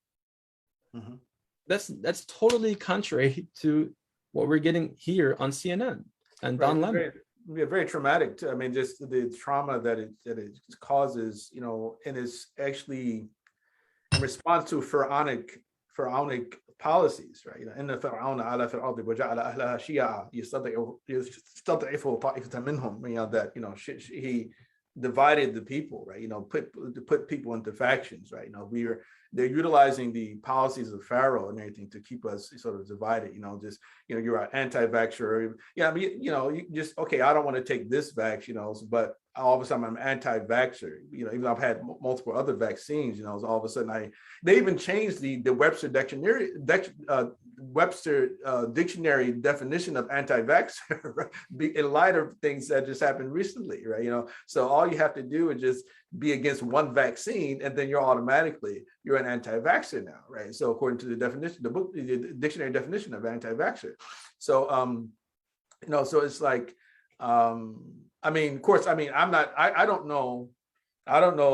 Speaker 1: That's totally contrary to what we're getting here on CNN and Don Lemon.
Speaker 2: Very traumatic. I mean, just the trauma that it causes, and it's actually in response to pharaonic policies, right? إن فرعون علا في الأرض وجعل أهلها شيعا يستضعف طائفة منهم. That he divided the people, right? Put people into factions, right? They're utilizing the policies of Pharaoh and everything to keep us sort of divided. You're an anti-vaxxer. Yeah, I mean, you just, okay, I don't want to take this vax, but all of a sudden I'm anti-vaxxer. Even though I've had multiple other vaccines, all of a sudden they even changed the Webster dictionary definition of anti-vaxxer in light of things that just happened recently, right? So all you have to do is just be against one vaccine, and then you're an anti-vaxxer now, right? So according to the definition, the dictionary definition of anti-vaxxer. So so it's like, I mean, of course, I don't know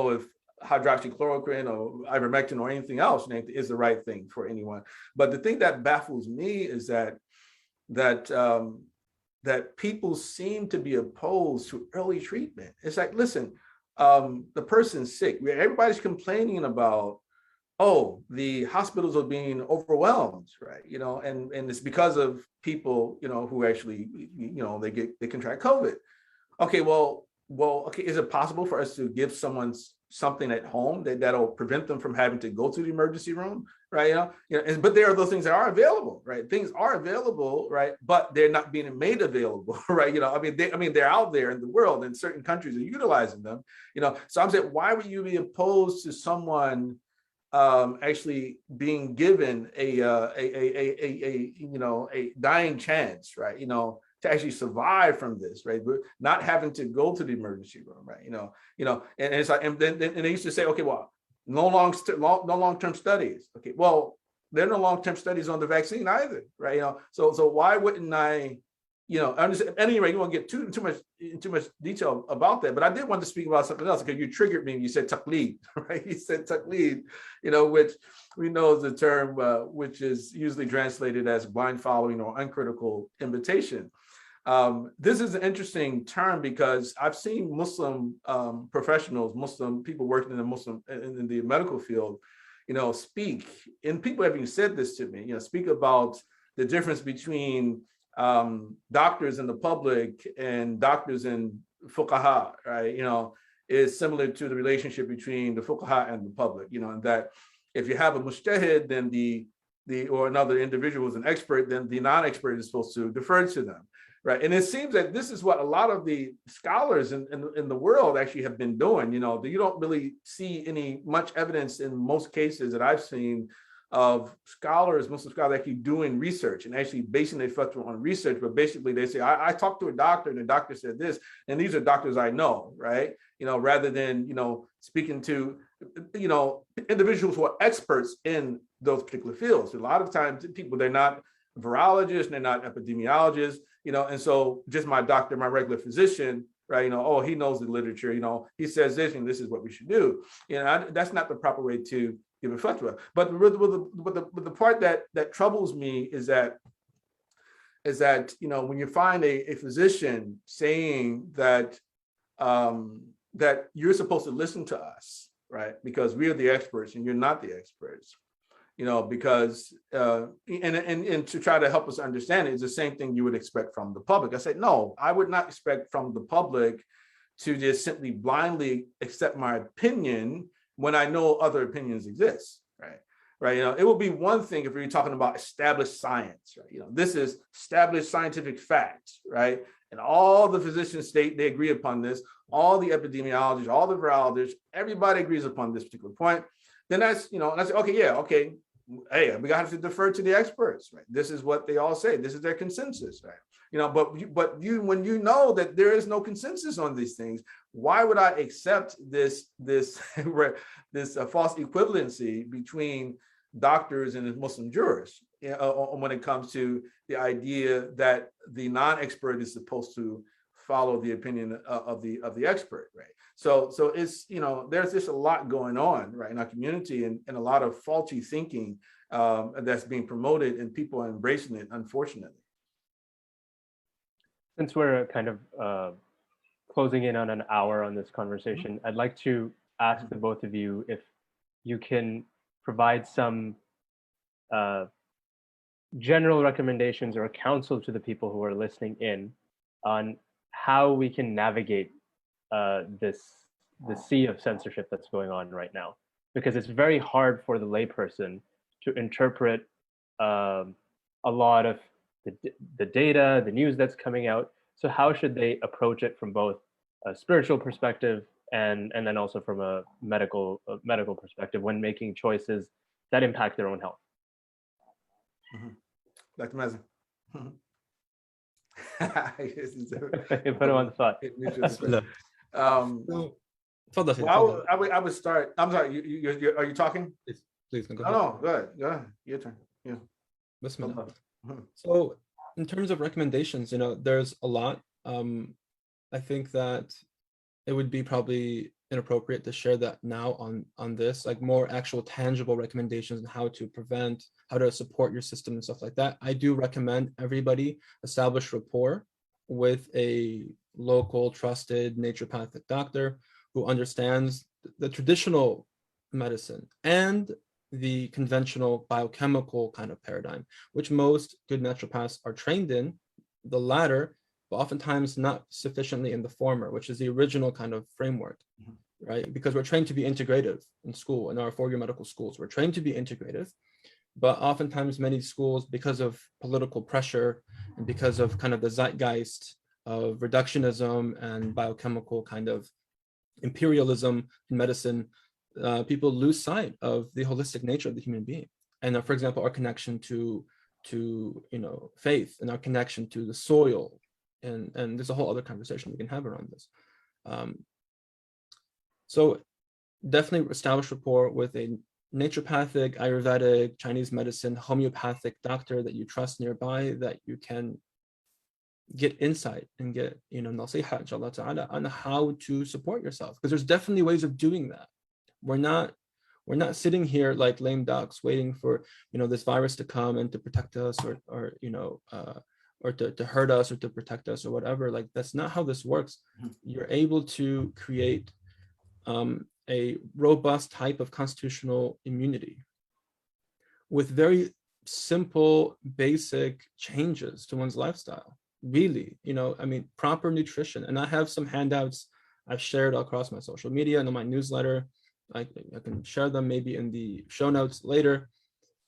Speaker 2: if hydroxychloroquine or ivermectin or anything else is the right thing for anyone. But the thing that baffles me is that people seem to be opposed to early treatment. It's like, listen, the person's sick. Everybody's complaining about, the hospitals are being overwhelmed, right? And it's because of people, who actually, they contract COVID. Okay, okay. Is it possible for us to give someone's something at home that'll prevent them from having to go to the emergency room, right? But there are those things that are available, right? Things are available, right? But they're not being made available, right? They're out there in the world, and certain countries are utilizing them, So I'm saying, why would you be opposed to someone actually being given a dying chance, right? To actually survive from this, right? But not having to go to the emergency room, right? And it's like, and then they used to say, okay, well, no long-term studies. Okay, well, there are no long-term studies on the vaccine either, right? So why wouldn't I? At any rate, you won't get too much detail about that. But I did want to speak about something else, because you triggered me. You said taqleed, right? You said taqleed, which we know is a term which is usually translated as blind following or uncritical imitation. This is an interesting term, because I've seen Muslim professionals, Muslim people working in the medical field, speak, and people have even said this to me, speak about the difference between doctors in the public and doctors in fuqaha, right? Is similar to the relationship between the fuqaha and the public, and that if you have a mujtahid, then or another individual who's an expert, then the non-expert is supposed to defer to them, right? And it seems that this is what a lot of the scholars in the world actually have been doing. You don't really see much evidence in most cases that I've seen of Muslim scholars actually doing research and actually basing their fatwa on research. But basically they say, I talked to a doctor and the doctor said this, and these are doctors I know, right? Rather than, speaking to, individuals who are experts in those particular fields. A lot of times people, they're not virologists, they're not epidemiologists, and so just my doctor, my regular physician, right? Oh, he knows the literature, he says this and this is what we should do. That's not the proper way to give a fatwa. But the part that troubles me is that when you find a physician saying that that you're supposed to listen to us, right? Because we are the experts and you're not the experts, because and to try to help us understand it is the same thing you would expect from the public. I said, no, I would not expect from the public to just simply blindly accept my opinion when I know other opinions exist, right? Right. It will be one thing if we're talking about established science, right? This is established scientific facts, right? And all the physicians state they agree upon this, all the epidemiologists, all the virologists, everybody agrees upon this particular point. Then that's, and I say, okay, yeah, okay. Hey, we have to defer to the experts, right? This is what they all say. This is their consensus, right? But when you know that there is no consensus on these things, why would I accept this false equivalency between doctors and Muslim jurists when it comes to the idea that the non-expert is supposed to follow the opinion of the expert, right? So it's, there's just a lot going on, right, in our community, and a lot of faulty thinking that's being promoted, and people are embracing it, unfortunately.
Speaker 3: Since we're kind of closing in on an hour on this conversation, I'd like to ask the both of you if you can provide some general recommendations or counsel to the people who are listening in on how we can navigate the sea of censorship that's going on right now, because it's very hard for the layperson to interpret a lot of the data, the news that's coming out. So how should they approach it from both a spiritual perspective and then also from a medical perspective when making choices that impact their own health?
Speaker 2: Dr. Mazen.
Speaker 3: You put him on the spot.
Speaker 2: I would start. I'm sorry. Are you talking?
Speaker 1: Please go ahead.
Speaker 2: No, go ahead. Your turn. Yeah.
Speaker 1: Bismillah. So, in terms of recommendations, there's a lot. I think that it would be probably inappropriate to share that now on this, like more actual tangible recommendations on how to prevent, how to support your system and stuff like that. I do recommend everybody establish rapport with a local trusted naturopathic doctor who understands the traditional medicine and the conventional biochemical kind of paradigm, which most good naturopaths are trained in, the latter, but oftentimes not sufficiently in the former, which is the original kind of framework, right? Because we're trained to be integrative in school, in our four-year medical schools. We're trained to be integrative, but oftentimes many schools, because of political pressure and because of kind of the zeitgeist of reductionism and biochemical kind of imperialism in medicine, people lose sight of the holistic nature of the human being. And for example, our connection to faith and our connection to the soil. And there's a whole other conversation we can have around this. So definitely establish rapport with a naturopathic, Ayurvedic, Chinese medicine, homeopathic doctor that you trust nearby, that you can get insight and get, nasiha, inshallah ta'ala, on how to support yourself. Because there's definitely ways of doing that. We're not sitting here like lame ducks waiting for, this virus to come and to protect us or to hurt us or to protect us or whatever. Like, that's not how this works. You're able to create a robust type of constitutional immunity with very simple, basic changes to one's lifestyle. Really, proper nutrition. And I have some handouts I've shared across my social media and on my newsletter. I can share them maybe in the show notes later,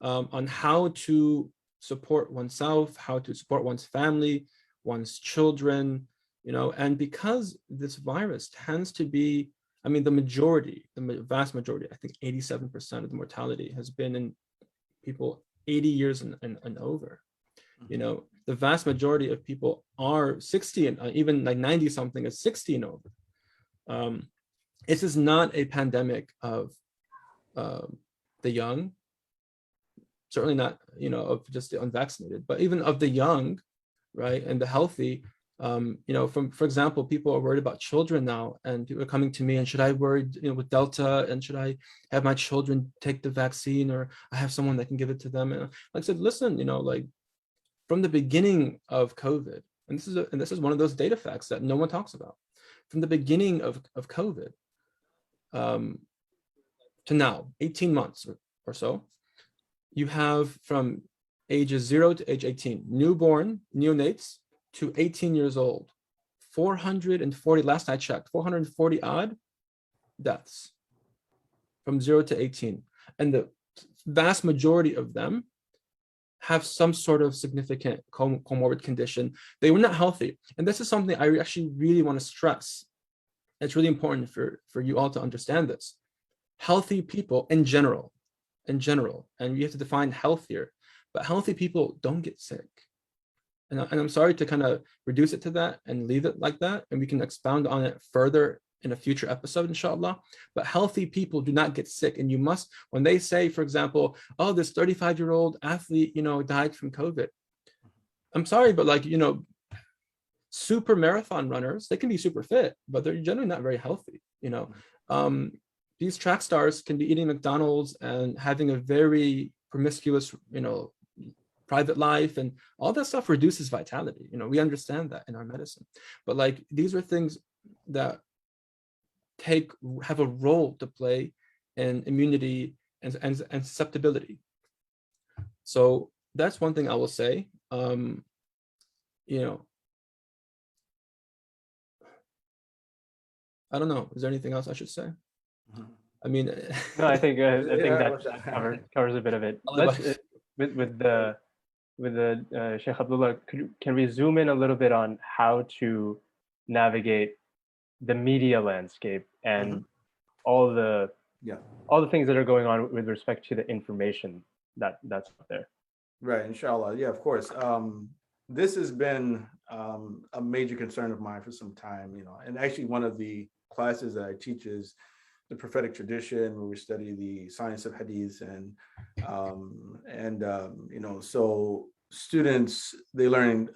Speaker 1: on how to support oneself, how to support one's family, one's children, and because this virus tends to be, the vast majority, I think 87% of the mortality has been in people 80 years and over. The vast majority of people are 60 and even like 90 something is 60 and over. This is not a pandemic of the young, certainly not, of just the unvaccinated, but even of the young, right, and the healthy. For example, people are worried about children now, and people are coming to me and should I worry, with Delta, and should I have my children take the vaccine, or I have someone that can give it to them? And like I said, listen, from the beginning of COVID, and this is one of those data facts that no one talks about. From the beginning of COVID to now, 18 months or so, you have from ages 0 to age 18, newborn neonates to 18 years old, 440, last I checked, 440 odd deaths from 0 to 18. And the vast majority of them have some sort of significant comorbid condition. They were not healthy. And this is something I actually really want to stress. It's really important for you all to understand this. Healthy people in general, and you have to define healthier, but healthy people don't get sick. And I'm sorry to kind of reduce it to that and leave it like that, and we can expound on it further in a future episode, inshallah. But healthy people do not get sick. And you must, when they say, for example, oh, this 35-year-old athlete, died from COVID. I'm sorry, but super marathon runners, they can be super fit, but they're generally not very healthy. These track stars can be eating McDonald's and having a very promiscuous, private life, and all that stuff reduces vitality. We understand that in our medicine, but these are things that have a role to play in immunity and susceptibility. So that's one thing I will say. I don't know. Is there anything else I should say?
Speaker 3: No, I think that covers a bit of it. With the Sheikh Abdullah, can we zoom in a little bit on how to navigate the media landscape and all the things that are going on with respect to the information that's out there?
Speaker 2: Right, inshallah. Yeah, of course. This has been a major concern of mine for some time, and actually one of the classes that I teach is the prophetic tradition, where we study the science of hadith, so students, they learn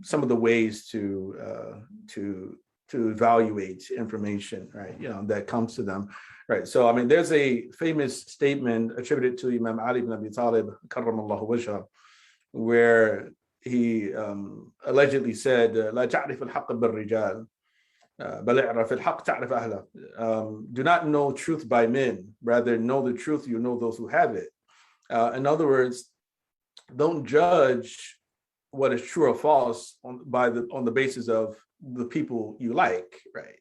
Speaker 2: some of the ways to evaluate information, right? That comes to them, right? So there's a famous statement attributed to Imam Ali ibn Abi Talib, karramallahu wajhah, where he allegedly said, "La ta'rif al-haqq bil-rijal, bal i'raf al-haqq ta'rif ahla." Do not know truth by men, rather know the truth, you know those who have it. In other words, don't judge what is true or false on the basis of the people you like, right?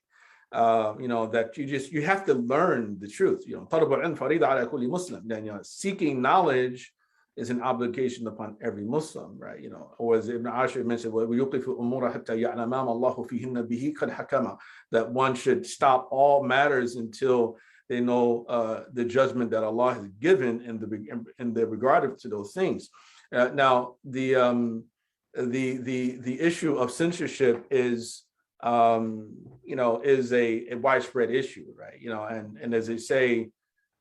Speaker 2: that you have to learn the truth. طلب العلم فريضة على كل مسلم. Then, seeking knowledge is an obligation upon every Muslim, right? Or as Ibn Ashur mentioned, that one should stop all matters until they know the judgment that Allah has given in the regard to those things. Now, the issue of censorship is is a widespread issue, right? And as they say,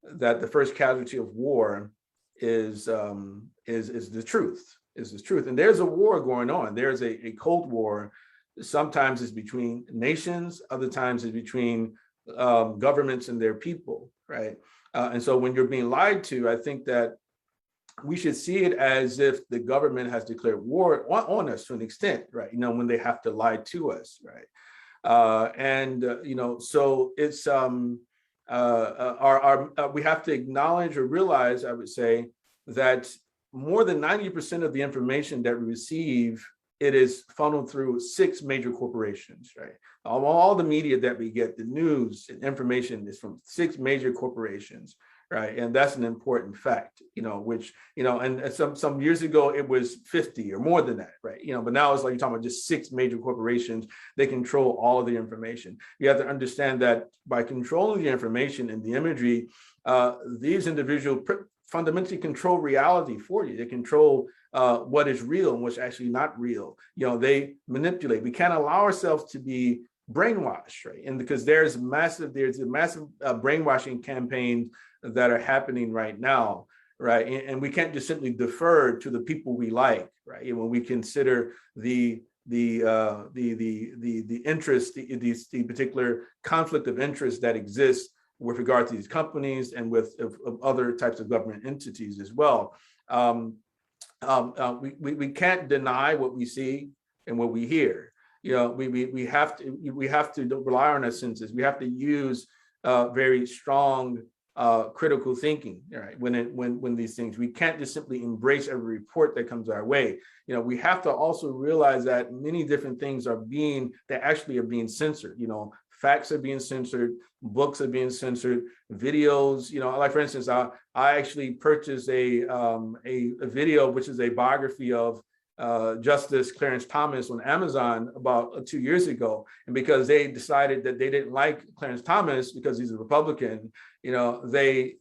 Speaker 2: that the first casualty of war is the truth, and there's a war going on. There's a Cold War. Sometimes it's between nations, other times it's between governments and their people, right? And so when you're being lied to, I think that we should see it as if the government has declared war on us to an extent, right? When they have to lie to us, right? So it's we have to acknowledge or realize, I would say, that more than 90% of the information that we receive, it is funneled through 6 major corporations, right? All the media that we get, the news and information is from 6 major corporations, right? And that's an important fact, which, and some years ago it was 50 or more than that, right? But now it's like you're talking about just 6 major corporations. They control all of the information. You have to understand that by controlling the information and the imagery, these individuals fundamentally control reality for you. They control what is real and what's actually not real. They manipulate. We can't allow ourselves to be brainwashed, right? And because there's a massive brainwashing campaign that are happening right now, right? And we can't just simply defer to the people we like, right? When we consider the interest, the particular conflict of interest that exists with regard to these companies and with other types of government entities as well. We can't deny what we see and what we hear. We have to rely on our senses. We have to use very strong critical thinking, right? When these things, we can't just simply embrace every report that comes our way. We have to also realize that many different things are being censored. Facts are being censored, books are being censored, videos. Like for instance, I actually purchased a video which is a biography of Justice Clarence Thomas on Amazon about 2 years ago, and because they decided that they didn't like Clarence Thomas because he's a Republican, the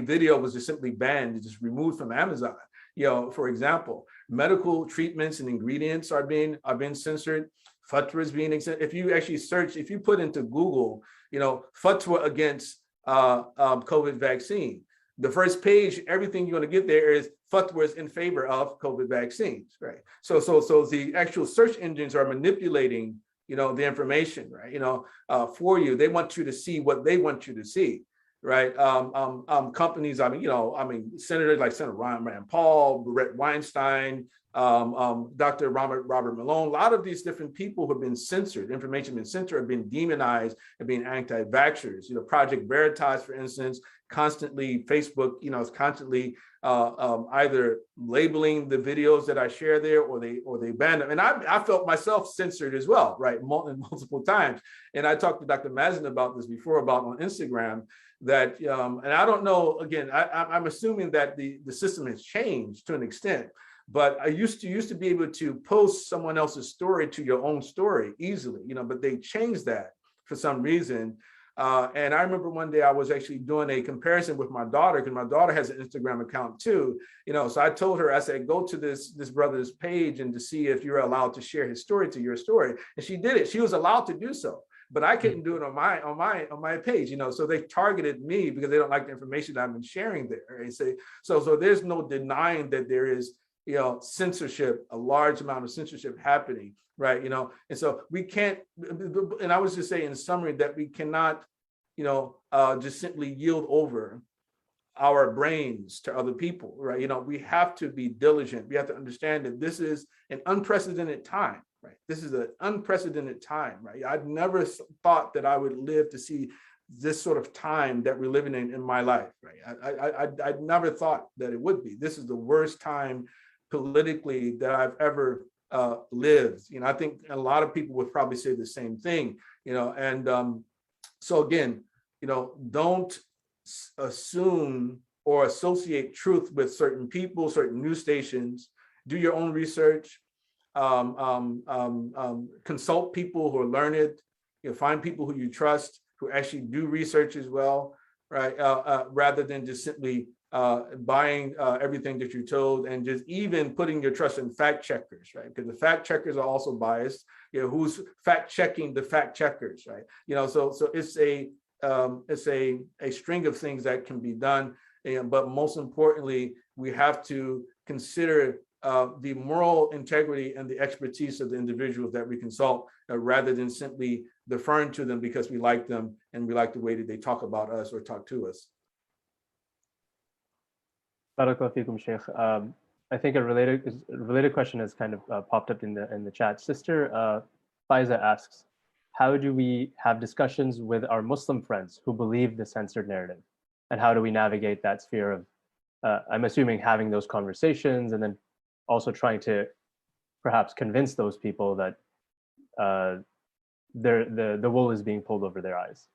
Speaker 2: video was just simply banned, just removed from Amazon. For example, medical treatments and ingredients are being censored. Fatwa is being accepted. If you actually search, if you put into Google, fatwa against COVID vaccine, the first page, everything you're going to get there is fatwas in favor of COVID vaccines, right? So the actual search engines are manipulating, the information, right? For you. They want you to see what they want you to see, right? Companies, senators like Senator Rand Paul, Brett Weinstein, Dr. Robert Malone, a lot of these different people have been censored, information been censored, have been demonized, have been anti-vaxxers. Project Veritas, for instance, constantly, Facebook, is constantly either labeling the videos that I share there, or they ban them. And I felt myself censored as well, right, multiple times. And I talked to Dr. Mazen about this before, about on Instagram, that, and I don't know, again, I'm assuming that the system has changed to an extent. But I used to be able to post someone else's story to your own story easily, but they changed that for some reason. And I remember one day I was actually doing a comparison with my daughter, because my daughter has an Instagram account too. So I told her, I said, go to this brother's page and to see if you're allowed to share his story to your story. And she did it. She was allowed to do so, but I couldn't do it on my page. So they targeted me because they don't like the information that I've been sharing there. And so there's no denying that there is, censorship, a large amount of censorship happening, right? And so we can't, and I was just saying in summary that we cannot, just simply yield over our brains to other people, right? We have to be diligent. We have to understand that this is an unprecedented time, right? This is an unprecedented time, right? I'd never thought that I would live to see this sort of time that we're living in my life, right? I never thought that it would be. This is the worst time politically that I've ever lived. I think a lot of people would probably say the same thing. And so again, don't assume or associate truth with certain people, certain news stations. Do your own research. Consult people who are learned. Find people who you trust, who actually do research as well, right? Rather than just simply buying everything that you're told, and just even putting your trust in fact checkers, right? Because the fact checkers are also biased. Who's fact checking the fact checkers, right? So it's a string of things that can be done, but most importantly, we have to consider the moral integrity and the expertise of the individuals that we consult, rather than simply deferring to them because we like them and we like the way that they talk about us or talk to us.
Speaker 3: Barakallahu feekum, Sheikh. I think a related question has kind of popped up in the chat. Sister Faiza asks, how do we have discussions with our Muslim friends who believe the censored narrative? And how do we navigate that sphere of, I'm assuming, having those conversations, and then also trying to perhaps convince those people that the wool is being pulled over their eyes?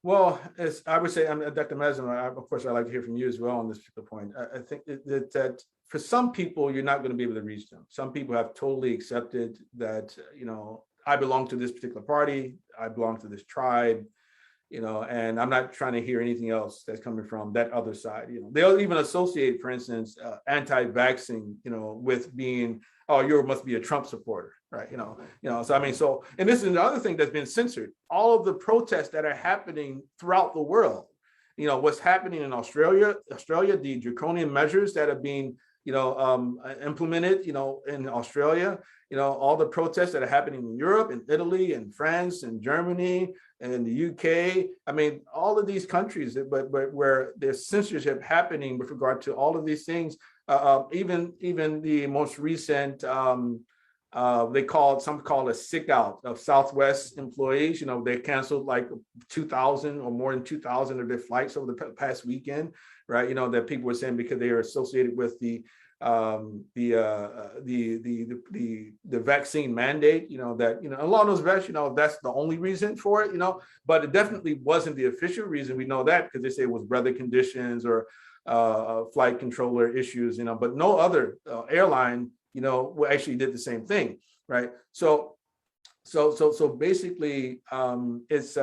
Speaker 2: Well, as I would say, I'm Dr. Mazen, of course, I'd like to hear from you as well on this particular point. I think that for some people, you're not going to be able to reach them. Some people have totally accepted that, I belong to this particular party, I belong to this tribe, and I'm not trying to hear anything else that's coming from that other side. They'll even associate, for instance, anti-vaxxing, with being, oh, you must be a Trump supporter, right? So and this is another thing that's been censored. All of the protests that are happening throughout the world, what's happening in Australia, the draconian measures that are being, implemented, in Australia, all the protests that are happening in Europe and Italy and France and Germany and the UK. I mean, all of these countries, but where there's censorship happening with regard to all of these things. Even the most recent, some call a sick out of Southwest employees. They canceled like 2,000 or more than 2,000 of their flights over the past weekend, right? That people were saying because they are associated with the vaccine mandate, that, a lot of those vets, that's the only reason for it, but it definitely wasn't the official reason. We know that because they say it was weather conditions or flight controller issues, but no other airline, actually did the same thing, right? So basically, it's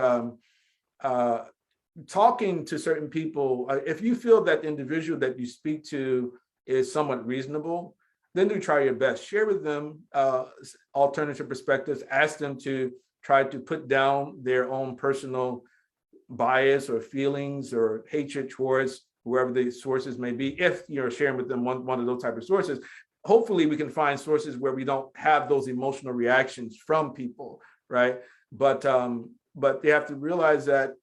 Speaker 2: talking to certain people. If you feel that the individual that you speak to is somewhat reasonable, then do try your best. Share with them alternative perspectives. Ask them to try to put down their own personal bias or feelings or hatred towards whoever the sources may be. If you're sharing with them one of those type of sources, hopefully we can find sources where we don't have those emotional reactions from people, right? But they have to realize that,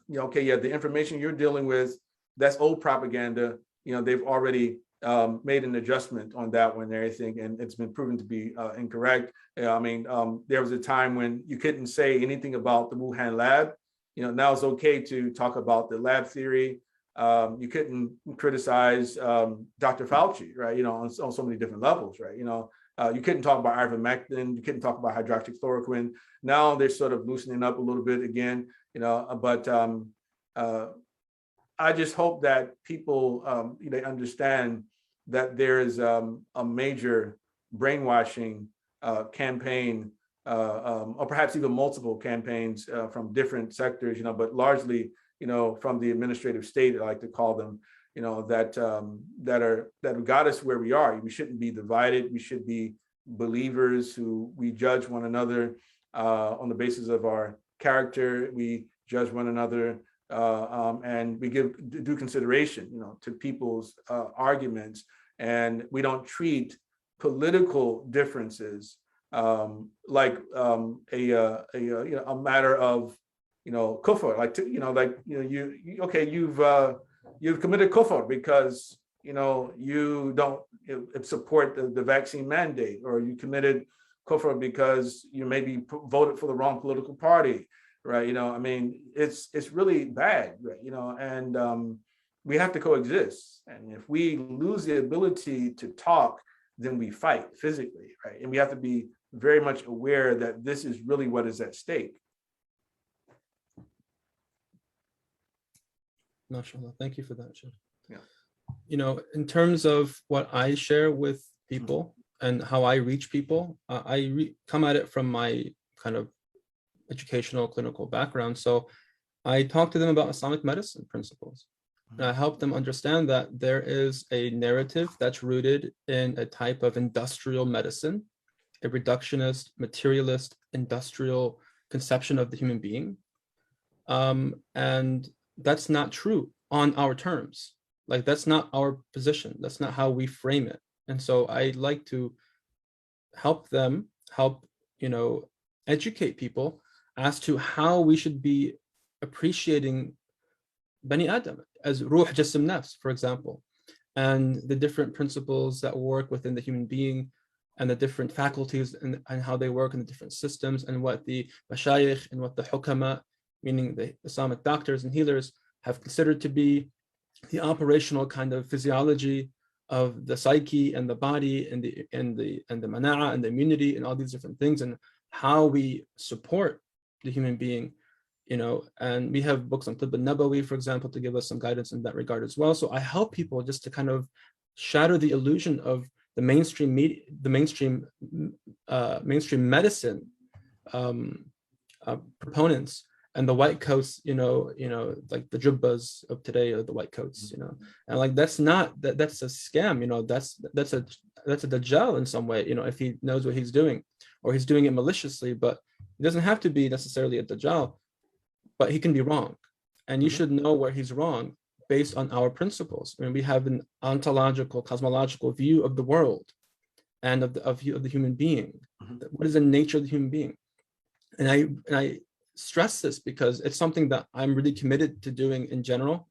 Speaker 2: the information you're dealing with, that's old propaganda. They've already made an adjustment on that one and everything, and it's been proven to be incorrect. There was a time when you couldn't say anything about the Wuhan lab. Now it's okay to talk about the lab theory. You couldn't criticize Dr. Fauci, right? On so many different levels, right? You couldn't talk about ivermectin. You couldn't talk about hydroxychloroquine. Now they're sort of loosening up a little bit again, but I just hope that people they understand that there is a major brainwashing campaign, or perhaps even multiple campaigns from different sectors, but largely, from the administrative state, I like to call them, that got us where we are. We shouldn't be divided. We should be believers who we judge one another on the basis of our character. We judge one another. And we give due consideration, to people's arguments, and we don't treat political differences like a matter of kufr. You've committed kufr because you don't support the vaccine mandate, or you committed kufr because you maybe voted for the wrong political party. Right, it's really bad, right? And we have to coexist. And if we lose the ability to talk, then we fight physically, right? And we have to be very much aware that this is really what is at stake.
Speaker 1: MashaAllah. Thank you for that, Sheikh.
Speaker 2: Yeah.
Speaker 1: You know, in terms of what I share with people and how I reach people, I come at it from my kind of educational clinical background. So I talk to them about Islamic medicine principles. And I help them understand that there is a narrative that's rooted in a type of industrial medicine, a reductionist, materialist, industrial conception of the human being. And that's not true on our terms. Like, that's not our position. That's not how we frame it. And so I like to help them, you know, educate people as to how we should be appreciating Bani Adam as ruh, jism, nafs, for example, and the different principles that work within the human being and the different faculties and how they work in the different systems, and what the mashayikh and what the hukama, meaning the Islamic doctors and healers, have considered to be the operational kind of physiology of the psyche and the body and the mana'a and the immunity and all these different things, and how we support the human being, you know. And we have books on Tibb al-Nabawi, for example, to give us some guidance in that regard as well. So I help people just to kind of shatter the illusion of the mainstream media, the mainstream medicine proponents and the white coats, you know, like the jubbas of today, or the white coats, you know, and like that's a scam, you know, that's a dajjal in some way, you know, if he knows what he's doing, or he's doing it maliciously. But it doesn't have to be necessarily a dajjal, but he can be wrong, and you should know where he's wrong based on our principles. I mean, we have an ontological, cosmological view of the world and of the human being. What is the nature of the human being? And I stress this because it's something that I'm really committed to doing in general.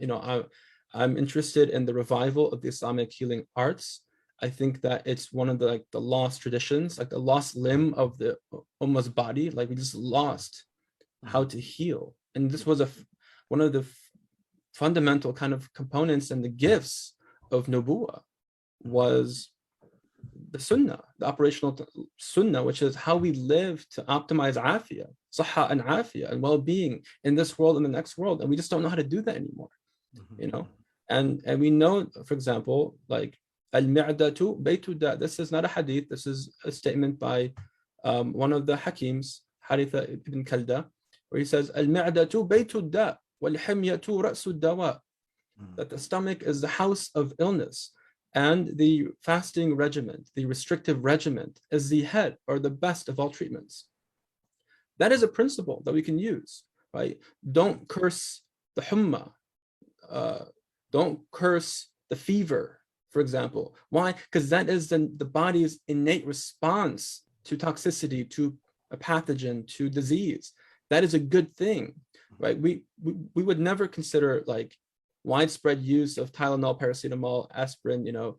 Speaker 1: You know, I'm interested in the revival of the Islamic healing arts. I think that it's one of the lost traditions, like the lost limb of the Ummah's body. Like, we just lost how to heal. And this was one of the fundamental kind of components and the gifts of Nubuwwah was the Sunnah, the operational Sunnah, which is how we live to optimize afiyah, sahha and afiyah, and well-being in this world and the next world. And we just don't know how to do that anymore, you know. And we know, for example, like al-mi'datu baytu da. This is not a hadith. This is a statement by one of the Hakims, Haritha ibn Kalda, where he says, al-mi'datu baytu da wal-himyatu ra'su dawa, that the stomach is the house of illness, and the fasting regimen, the restrictive regimen, is the head or the best of all treatments. That is a principle that we can use, right? Don't curse the humma. Don't curse the fever, for example. Why? Because that is the body's innate response to toxicity, to a pathogen, to disease. That is a good thing, right? We would never consider like widespread use of Tylenol, paracetamol, aspirin, you know,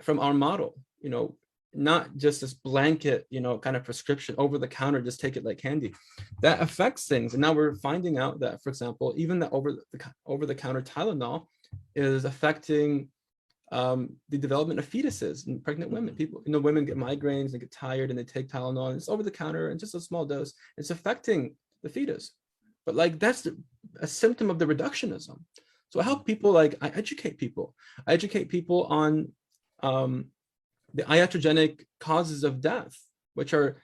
Speaker 1: from our model, you know, not just this blanket, you know, kind of prescription over the counter, just take it like candy. That affects things. And now we're finding out that, for example, even the over the counter Tylenol is affecting the development of fetuses in pregnant women. People, you know, women get migraines, they get tired, and they take Tylenol, and it's over the counter and just a small dose. It's affecting the fetus. But like, that's a symptom of the reductionism. So I help people, like I educate people. I educate people on the iatrogenic causes of death, which are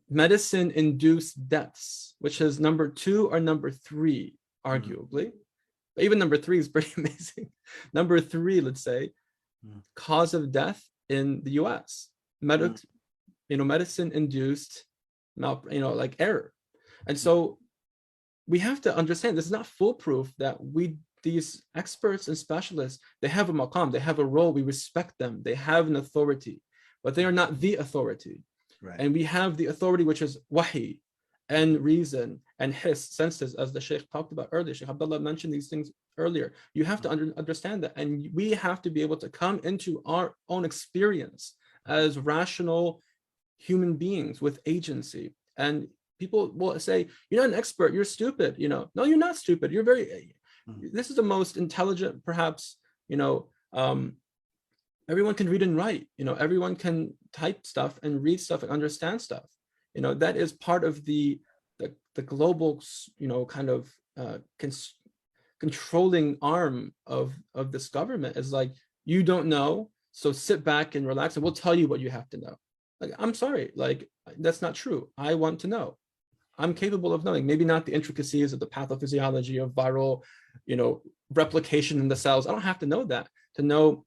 Speaker 1: medicine-induced deaths, which is number 2 or number 3, arguably. But even number 3 is pretty amazing. Number 3, let's say, cause of death in the US, medicine-induced, like error. And so we have to understand this is not foolproof, that these experts and specialists, they have a maqam, they have a role, we respect them, they have an authority, but they are not the authority. Right. And we have the authority, which is wahi and reason and his, senses, as the Sheikh talked about earlier. Sheikh Abdullah mentioned these things earlier. You have to understand that, and we have to be able to come into our own experience as rational human beings with agency. And people will say, you're not an expert, you're stupid, you know. No, you're not stupid, you're very, this is the most intelligent, perhaps, you know, everyone can read and write, you know, everyone can type stuff and read stuff and understand stuff. You know, that is part of the global, you know, kind of controlling arm of this government. Is like, you don't know, so sit back and relax and we'll tell you what you have to know. Like, I'm sorry, like, that's not true. I want to know. I'm capable of knowing, maybe not the intricacies of the pathophysiology of viral, you know, replication in the cells. I don't have to know that to know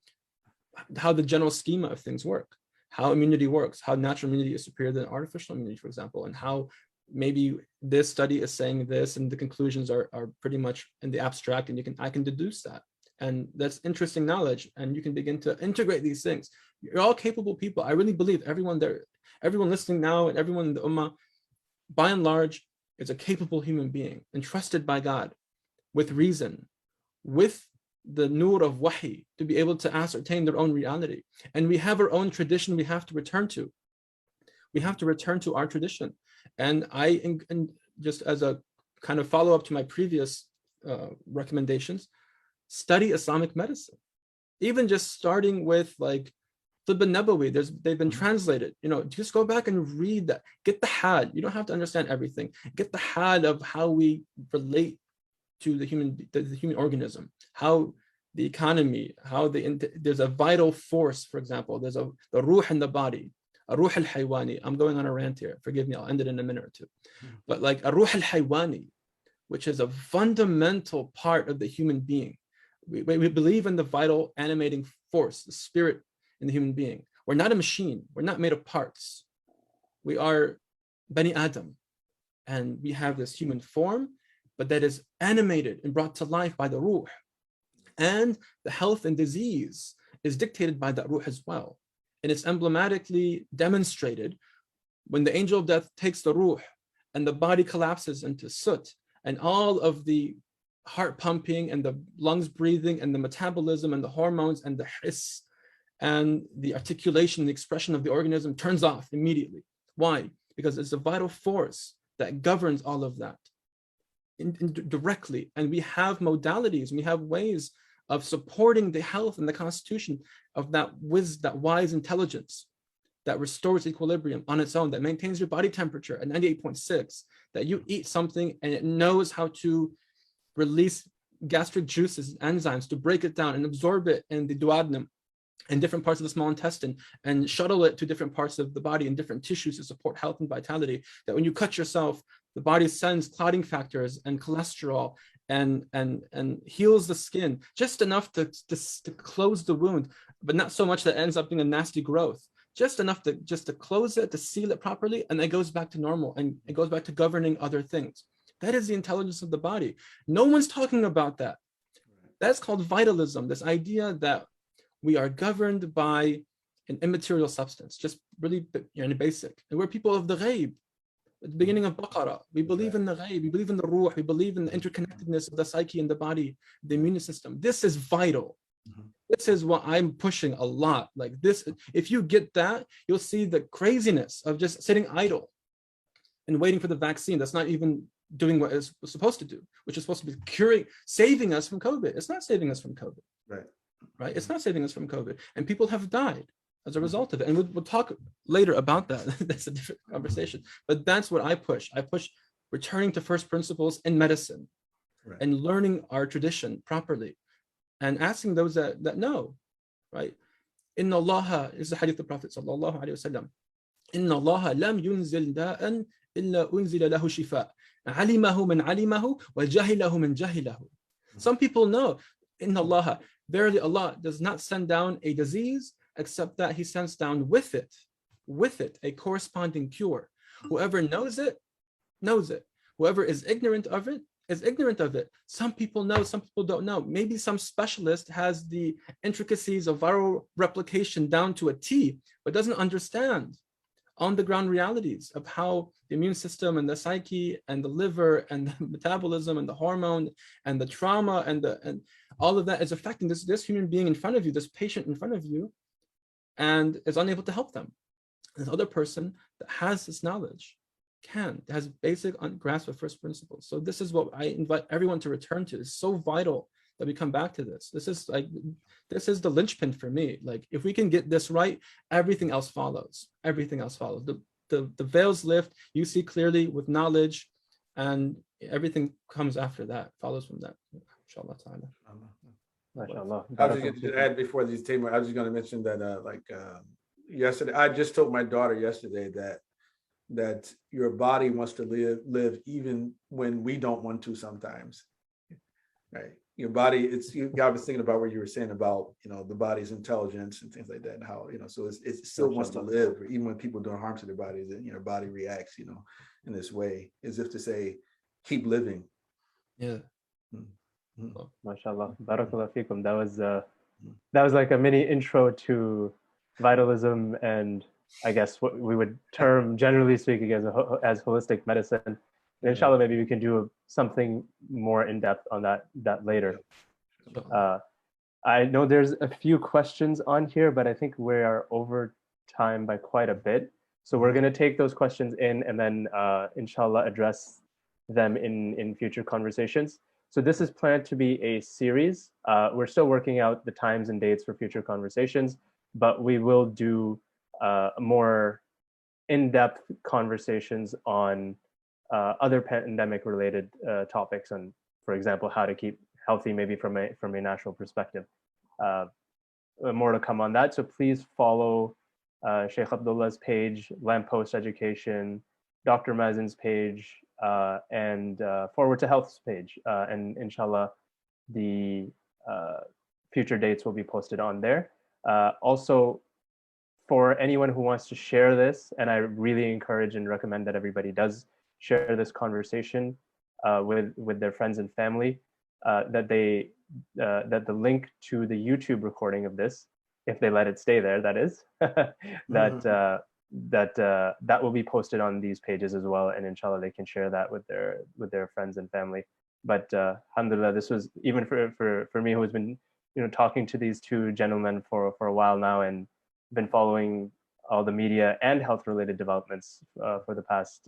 Speaker 1: how the general schema of things work, how immunity works, how natural immunity is superior than artificial immunity, for example, and how maybe this study is saying this and the conclusions are pretty much in the abstract, and I can deduce that. And that's interesting knowledge, and you can begin to integrate these things. You're all capable people. I really believe everyone there, everyone listening now and everyone in the Ummah, by and large, is a capable human being, entrusted by God with reason, with the nur of wahi, to be able to ascertain their own reality. And we have our own tradition we have to return to. We have to return to our tradition. And and just as a kind of follow-up to my previous recommendations, study Islamic medicine. Even just starting with like Tibb al-Nabawi, they've been translated. You know, just go back and read that. Get the had. You don't have to understand everything. Get the had of how we relate to the human organism, how the economy, how there's a vital force. For example, there's the ruh in the body, a ruh al-haywani. I'm going on a rant here. Forgive me. I'll end it in a minute or two. But like a ruh al-haywani, which is a fundamental part of the human being. We believe in the vital animating force, the spirit in the human being. We're not a machine. We're not made of parts. We are Bani Adam. And we have this human form, but that is animated and brought to life by the ruh. And the health and disease is dictated by that ruh as well. And it's emblematically demonstrated when the angel of death takes the ruh and the body collapses into soot, and all of the heart pumping and the lungs breathing and the metabolism and the hormones and the hiss and the articulation, the expression of the organism turns off immediately. Why? Because it's a vital force that governs all of that directly. And we have modalities, we have ways of supporting the health and the constitution of that wise intelligence that restores equilibrium on its own, that maintains your body temperature at 98.6, that you eat something and it knows how to release gastric juices and enzymes to break it down and absorb it in the duodenum and different parts of the small intestine and shuttle it to different parts of the body and different tissues to support health and vitality. That when you cut yourself, the body sends clotting factors and cholesterol and heals the skin just enough to close the wound, but not so much that it ends up being a nasty growth. Just enough to close it, to seal it properly, and it goes back to normal and it goes back to governing other things. That is the intelligence of the body. No one's talking about that. That's called vitalism, this idea that we are governed by an immaterial substance, just really basic. And we're people of the ghaib. At the beginning of Baqarah, we believe in the ghaib, we believe in the ruh, we believe in the interconnectedness of the psyche and the body, the immune system. This is vital. This is what I'm pushing a lot. Like this, if you get that, you'll see the craziness of just sitting idle and waiting for the vaccine that's not even doing what it's supposed to do, which is supposed to be saving us from COVID. It's not saving us from COVID. Right? It's not saving us from COVID. And people have died as a result of it. And we'll talk later about that. That's a different conversation. But that's what I push. I push returning to first principles in medicine and learning our tradition properly and asking those that know, right? Inna Allah is the hadith of the Prophet sallallahu alaihi wasallam. Inna Allah lam yunzil da'an illa unzila lahu shifa. Alimahu man alimahu wa jahilahu man jahilahu. Some people know, Inna Allah, verily Allah does not send down a disease except that he sends down with it a corresponding cure. Whoever knows it, knows it. Whoever is ignorant of it, is ignorant of it. Some people know, some people don't know. Maybe some specialist has the intricacies of viral replication down to a T, but doesn't understand on the ground realities of how the immune system and the psyche and the liver and the metabolism and the hormone and the trauma and all of that is affecting this human being in front of you, this patient in front of you, and is unable to help them. This other person that has this knowledge has basic grasp of first principles. So this is what I invite everyone to return to. It's so vital that we come back to this. This is the linchpin for me. Like, if we can get this right, everything else follows. Everything else follows. The veils lift, you see clearly with knowledge, and everything comes after that, follows from that. Inshallah ta'ala.
Speaker 3: MashaAllah.
Speaker 2: I was just going to add before these Taimur, I was just going to mention that yesterday, I just told my daughter yesterday that your body wants to live even when we don't want to sometimes, right? Your body, I was thinking about what you were saying about, the body's intelligence and things like that, and how, so it still wants to live, even when people doing harm to their bodies, and your body reacts, in this way, as if to say, keep living.
Speaker 1: Yeah.
Speaker 3: MashaAllah. Barakallah feekum. That was like a mini intro to vitalism, and I guess what we would term, generally speaking, as holistic medicine. And inshallah, maybe we can do something more in depth on that later. I know there's a few questions on here, but I think we are over time by quite a bit. So we're going to take those questions in, and then inshallah address them in future conversations. So this is planned to be a series. We're still working out the times and dates for future conversations, but we will do more in-depth conversations on other pandemic-related topics, and, for example, how to keep healthy, maybe from a natural perspective. More to come on that. So please follow Sheikh Abdullah's page, Lamppost Education, Dr. Mazen's page, and Forward to Health's page. And inshallah, the future dates will be posted on there. Also, for anyone who wants to share this, and I really encourage and recommend that everybody does share this conversation with their friends and family, that the link to the YouTube recording of this, if they let it stay there, that is, that will be posted on these pages as well, and inshallah they can share that with their friends and family. But alhamdulillah, this was, even for me, who has been talking to these two gentlemen for a while now, and been following all the media and health related developments for the past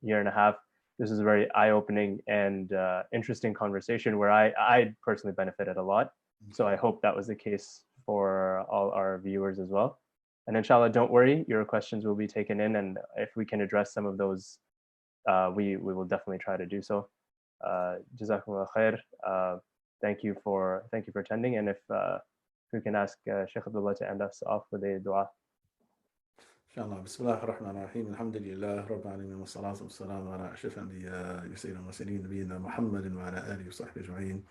Speaker 3: year and a half. This is a very eye-opening and interesting conversation where I personally benefited a lot. So I hope that was the case for all our viewers as well. And inshallah, don't worry, your questions will be taken in, and if we can address some of those, we will definitely try to do so. Jazakumullah khair. Thank you for attending, and if we can ask Sheikh Abdullah to end us off with a dua.
Speaker 2: Inshallah. Bismillah ar-Rahman ar-Rahim. Alhamdulillah Rabbil Alameen. Wa salatu wa salam ala ashraf al-anbiya wa sayyidina mursalin nabiyyina Muhammadin wa ala alihi wa sahbihi ajma'in.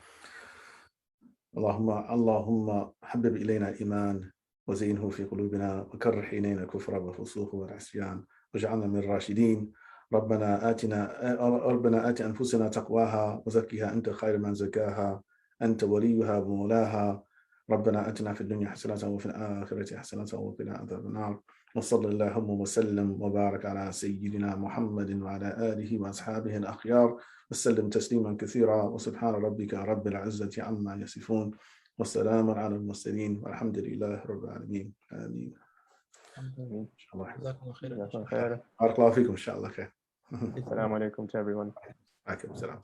Speaker 2: اللهم حبب إلينا الإيمان وزينه في قلوبنا وكره إلينا الكفر والفسوق والعصيان واجعلنا من الراشدين. ربنا آت أنفسنا تقواها وزكها أنت خير من زكاها أنت وليها ومولاها. ربنا آتنا في الدنيا حسنة وفي الآخرة حسنة وقنا عذاب النار. وصلى اللهم وسلم وبارك على سيدنا محمد وعلى آله وأصحابه الأخيار وسلم تسليما كثيرا. وسبحان ربك رب العزة عما يصفون والسلام على المرسلين والحمد لله رب العالمين. آمين. إن شاء الله خير. بارك الله فيكم إن شاء الله خير.
Speaker 3: Assalamu alaikum to everyone.
Speaker 2: عليكم السلام.